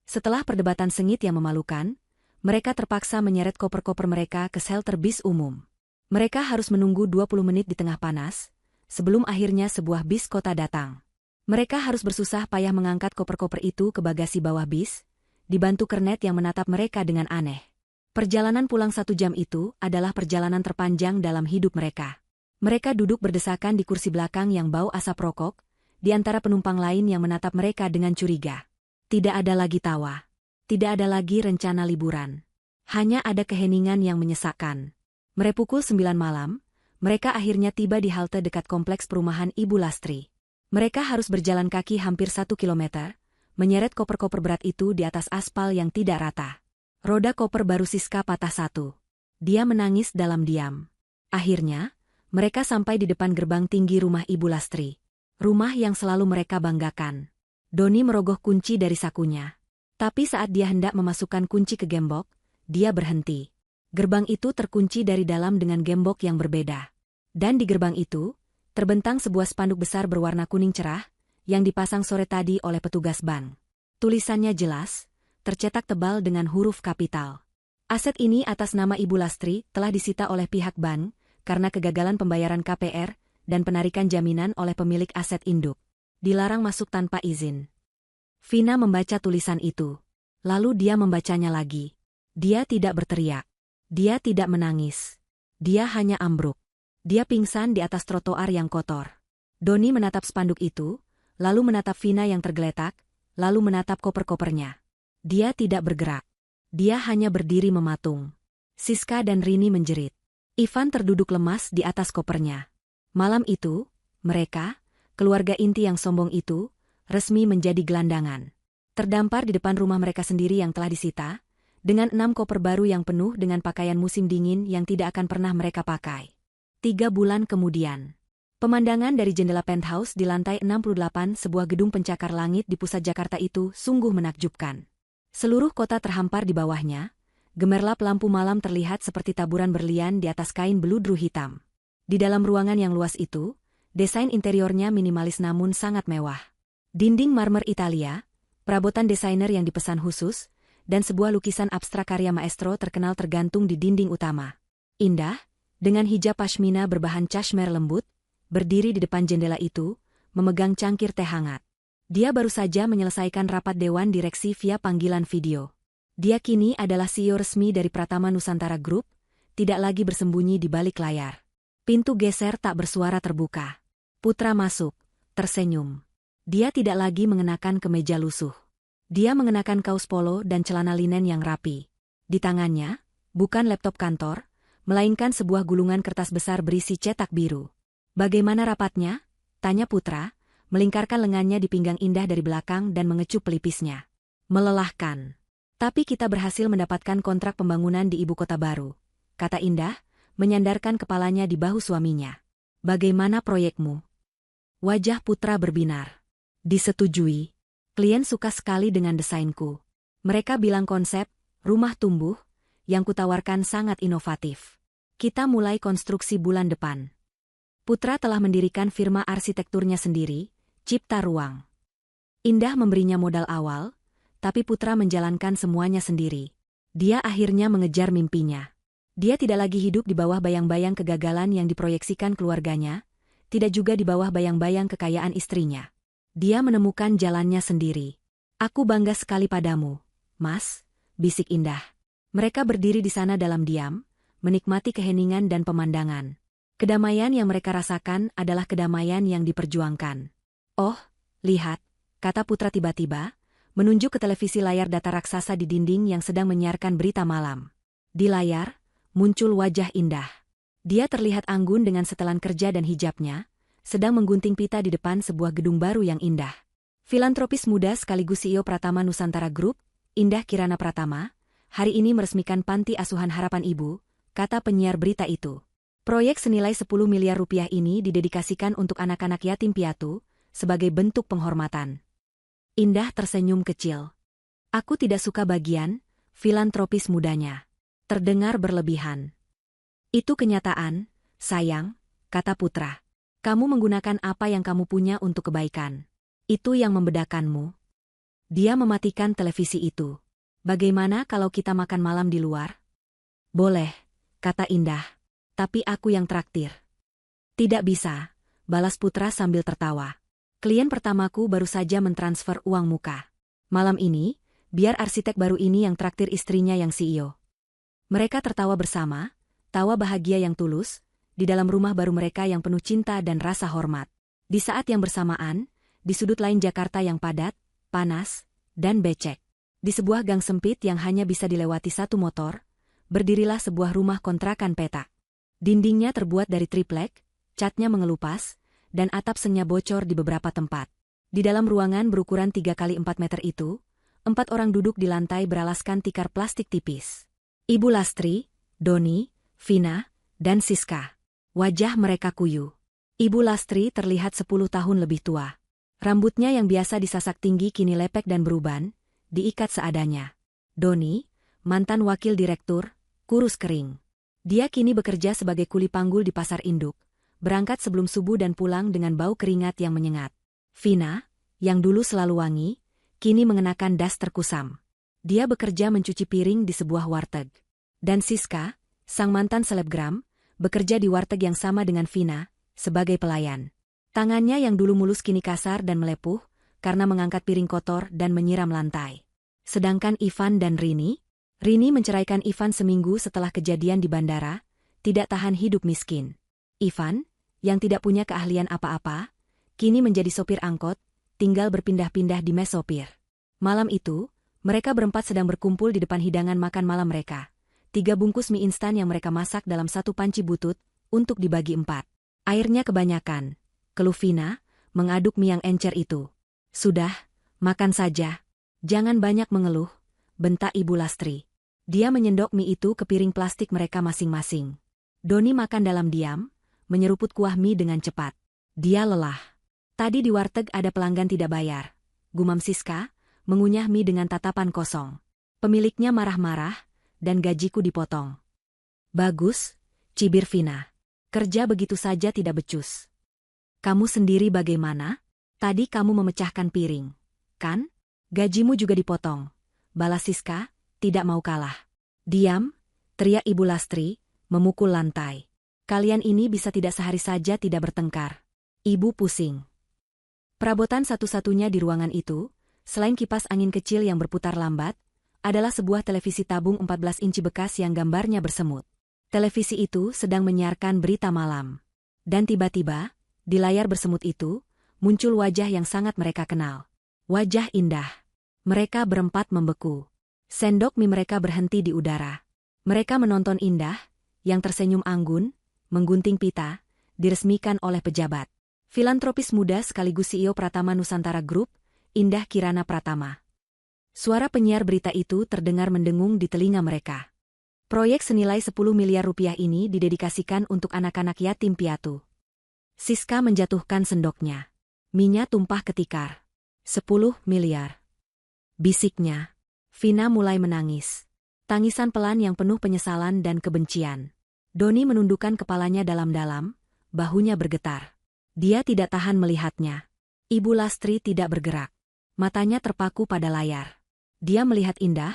Setelah perdebatan sengit yang memalukan, mereka terpaksa menyeret koper-koper mereka ke shelter bis umum. Mereka harus menunggu 20 menit di tengah panas, sebelum akhirnya sebuah bis kota datang. Mereka harus bersusah payah mengangkat koper-koper itu ke bagasi bawah bis, dibantu kernet yang menatap mereka dengan aneh. Perjalanan pulang 1 jam itu adalah perjalanan terpanjang dalam hidup mereka. Mereka duduk berdesakan di kursi belakang yang bau asap rokok, di antara penumpang lain yang menatap mereka dengan curiga. Tidak ada lagi tawa. Tidak ada lagi rencana liburan. Hanya ada keheningan yang menyesakkan. Pukul 9 malam, mereka akhirnya tiba di halte dekat kompleks perumahan Ibu Lastri. Mereka harus berjalan kaki hampir 1 kilometer, menyeret koper-koper berat itu di atas aspal yang tidak rata. Roda koper baru Siska patah 1. Dia menangis dalam diam. Akhirnya, mereka sampai di depan gerbang tinggi rumah Ibu Lastri. Rumah yang selalu mereka banggakan. Doni merogoh kunci dari sakunya. Tapi saat dia hendak memasukkan kunci ke gembok, dia berhenti. Gerbang itu terkunci dari dalam dengan gembok yang berbeda. Dan di gerbang itu, terbentang sebuah spanduk besar berwarna kuning cerah, yang dipasang sore tadi oleh petugas bank. Tulisannya jelas, tercetak tebal dengan huruf kapital. Aset ini atas nama Ibu Lastri telah disita oleh pihak bank, karena kegagalan pembayaran KPR, dan penarikan jaminan oleh pemilik aset induk. Dilarang masuk tanpa izin. Vina membaca tulisan itu. Lalu dia membacanya lagi. Dia tidak berteriak. Dia tidak menangis. Dia hanya ambruk. Dia pingsan di atas trotoar yang kotor. Doni menatap spanduk itu, lalu menatap Vina yang tergeletak, lalu menatap koper-kopernya. Dia tidak bergerak. Dia hanya berdiri mematung. Siska dan Rini menjerit. Ivan terduduk lemas di atas kopernya. Malam itu, mereka, keluarga inti yang sombong itu, resmi menjadi gelandangan. Terdampar di depan rumah mereka sendiri yang telah disita, dengan 6 koper baru yang penuh dengan pakaian musim dingin yang tidak akan pernah mereka pakai. 3 bulan kemudian. Pemandangan dari jendela penthouse di lantai 68 sebuah gedung pencakar langit di pusat Jakarta itu sungguh menakjubkan. Seluruh kota terhampar di bawahnya, gemerlap lampu malam terlihat seperti taburan berlian di atas kain beludru hitam. Di dalam ruangan yang luas itu, desain interiornya minimalis namun sangat mewah. Dinding marmer Italia, perabotan desainer yang dipesan khusus, dan sebuah lukisan abstrak karya maestro terkenal tergantung di dinding utama. Indah, dengan hijab pashmina berbahan cashmere lembut, berdiri di depan jendela itu, memegang cangkir teh hangat. Dia baru saja menyelesaikan rapat dewan direksi via panggilan video. Dia kini adalah CEO resmi dari Pratama Nusantara Group, tidak lagi bersembunyi di balik layar. Pintu geser tak bersuara terbuka. Putra masuk, tersenyum. Dia tidak lagi mengenakan kemeja lusuh. Dia mengenakan kaos polo dan celana linen yang rapi. Di tangannya, bukan laptop kantor, melainkan sebuah gulungan kertas besar berisi cetak biru. Bagaimana rapatnya? Tanya Putra, melingkarkan lengannya di pinggang Indah dari belakang dan mengecup pelipisnya. Melelahkan. Tapi kita berhasil mendapatkan kontrak pembangunan di ibu kota baru, kata Indah, menyandarkan kepalanya di bahu suaminya. Bagaimana proyekmu? Wajah Putra berbinar. Disetujui. Klien suka sekali dengan desainku. Mereka bilang konsep, rumah tumbuh, yang kutawarkan sangat inovatif. Kita mulai konstruksi bulan depan. Putra telah mendirikan firma arsitekturnya sendiri, Cipta Ruang. Indah memberinya modal awal, tapi Putra menjalankan semuanya sendiri. Dia akhirnya mengejar mimpinya. Dia tidak lagi hidup di bawah bayang-bayang kegagalan yang diproyeksikan keluarganya, tidak juga di bawah bayang-bayang kekayaan istrinya. Dia menemukan jalannya sendiri. Aku bangga sekali padamu, Mas, bisik Indah. Mereka berdiri di sana dalam diam, menikmati keheningan dan pemandangan. Kedamaian yang mereka rasakan adalah kedamaian yang diperjuangkan. Oh, lihat, kata Putra tiba-tiba, menunjuk ke televisi layar datar raksasa di dinding yang sedang menyiarkan berita malam. Di layar, muncul wajah Indah. Dia terlihat anggun dengan setelan kerja dan hijabnya, sedang menggunting pita di depan sebuah gedung baru yang indah. Filantropis muda sekaligus CEO Pratama Nusantara Group, Indah Kirana Pratama, hari ini meresmikan Panti Asuhan Harapan Ibu, kata penyiar berita itu. Proyek senilai 10 miliar rupiah ini didedikasikan untuk anak-anak yatim piatu, sebagai bentuk penghormatan. Indah tersenyum kecil. Aku tidak suka bagian filantropis mudanya. Terdengar berlebihan. Itu kenyataan, sayang, kata Putra. Kamu menggunakan apa yang kamu punya untuk kebaikan. Itu yang membedakanmu. Dia mematikan televisi itu. Bagaimana kalau kita makan malam di luar? Boleh, kata Indah. Tapi aku yang traktir. Tidak bisa, balas Putra sambil tertawa. Klien pertamaku baru saja mentransfer uang muka. Malam ini, biar arsitek baru ini yang traktir istrinya yang CEO. Mereka tertawa bersama, tawa bahagia yang tulus, di dalam rumah baru mereka yang penuh cinta dan rasa hormat. Di saat yang bersamaan, di sudut lain Jakarta yang padat, panas, dan becek. Di sebuah gang sempit yang hanya bisa dilewati satu motor, berdirilah sebuah rumah kontrakan petak. Dindingnya terbuat dari triplek, catnya mengelupas, dan atap sengnya bocor di beberapa tempat. Di dalam ruangan berukuran 3x4 meter itu, 4 orang duduk di lantai beralaskan tikar plastik tipis. Ibu Lastri, Doni, Vina, dan Siska. Wajah mereka kuyu. Ibu Lastri terlihat 10 tahun lebih tua. Rambutnya yang biasa disasak tinggi kini lepek dan beruban, diikat seadanya. Doni, mantan wakil direktur, kurus kering. Dia kini bekerja sebagai kuli panggul di pasar induk, berangkat sebelum subuh dan pulang dengan bau keringat yang menyengat. Vina, yang dulu selalu wangi, kini mengenakan das terkusam. Dia bekerja mencuci piring di sebuah warteg. Dan Siska, sang mantan selebgram, bekerja di warteg yang sama dengan Vina, sebagai pelayan. Tangannya yang dulu mulus kini kasar dan melepuh, karena mengangkat piring kotor dan menyiram lantai. Sedangkan Ivan dan Rini menceraikan Ivan seminggu setelah kejadian di bandara, tidak tahan hidup miskin. Ivan, yang tidak punya keahlian apa-apa, kini menjadi sopir angkot, tinggal berpindah-pindah di mes sopir. Malam itu, mereka berempat sedang berkumpul di depan hidangan makan malam mereka. 3 bungkus mie instan yang mereka masak dalam satu panci butut, untuk dibagi 4. Airnya kebanyakan, keluh Vina, mengaduk mie yang encer itu. Sudah, makan saja. Jangan banyak mengeluh, bentak Ibu Lastri. Dia menyendok mie itu ke piring plastik mereka masing-masing. Doni makan dalam diam, menyeruput kuah mie dengan cepat. Dia lelah. Tadi di warteg ada pelanggan tidak bayar. Gumam Siska, mengunyah mie dengan tatapan kosong. Pemiliknya marah-marah, dan gajiku dipotong. Bagus, cibir Vina. Kerja begitu saja tidak becus. Kamu sendiri bagaimana? Tadi kamu memecahkan piring, kan? Gajimu juga dipotong. Balas Siska, tidak mau kalah. Diam, teriak Ibu Lastri, memukul lantai. Kalian ini bisa tidak sehari saja tidak bertengkar. Ibu pusing. Perabotan satu-satunya di ruangan itu, selain kipas angin kecil yang berputar lambat, adalah sebuah televisi tabung 14 inci bekas yang gambarnya bersemut. Televisi itu sedang menyiarkan berita malam. Dan tiba-tiba, di layar bersemut itu, muncul wajah yang sangat mereka kenal. Wajah Indah. Mereka berempat membeku. Sendok mie mereka berhenti di udara. Mereka menonton Indah, yang tersenyum anggun, menggunting pita, diresmikan oleh pejabat. Filantropis muda sekaligus CEO Pratama Nusantara Group, Indah Kirana Pratama. Suara penyiar berita itu terdengar mendengung di telinga mereka. Proyek senilai 10 miliar rupiah ini didedikasikan untuk anak-anak yatim piatu. Siska menjatuhkan sendoknya. Minyak tumpah ketikar. 10 miliar. Bisiknya. Vina mulai menangis. Tangisan pelan yang penuh penyesalan dan kebencian. Doni menundukkan kepalanya dalam-dalam, bahunya bergetar. Dia tidak tahan melihatnya. Ibu Lastri tidak bergerak. Matanya terpaku pada layar. Dia melihat Indah,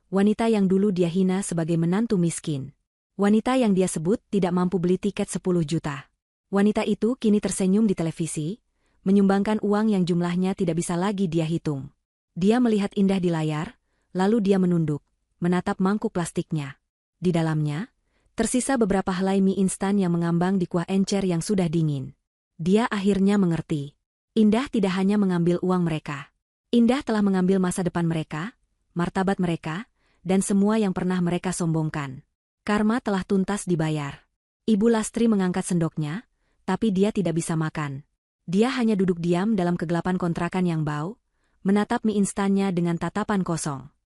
wanita yang dulu dia hina sebagai menantu miskin. Wanita yang dia sebut tidak mampu beli tiket 10 juta. Wanita itu kini tersenyum di televisi, menyumbangkan uang yang jumlahnya tidak bisa lagi dia hitung. Dia melihat Indah di layar, lalu dia menunduk, menatap mangkuk plastiknya. Di dalamnya, tersisa beberapa helai mie instan yang mengambang di kuah encer yang sudah dingin. Dia akhirnya mengerti. Indah tidak hanya mengambil uang mereka. Indah telah mengambil masa depan mereka, martabat mereka, dan semua yang pernah mereka sombongkan. Karma telah tuntas dibayar. Ibu Lastri mengangkat sendoknya, tapi dia tidak bisa makan. Dia hanya duduk diam dalam kegelapan kontrakan yang bau, menatap mie instannya dengan tatapan kosong.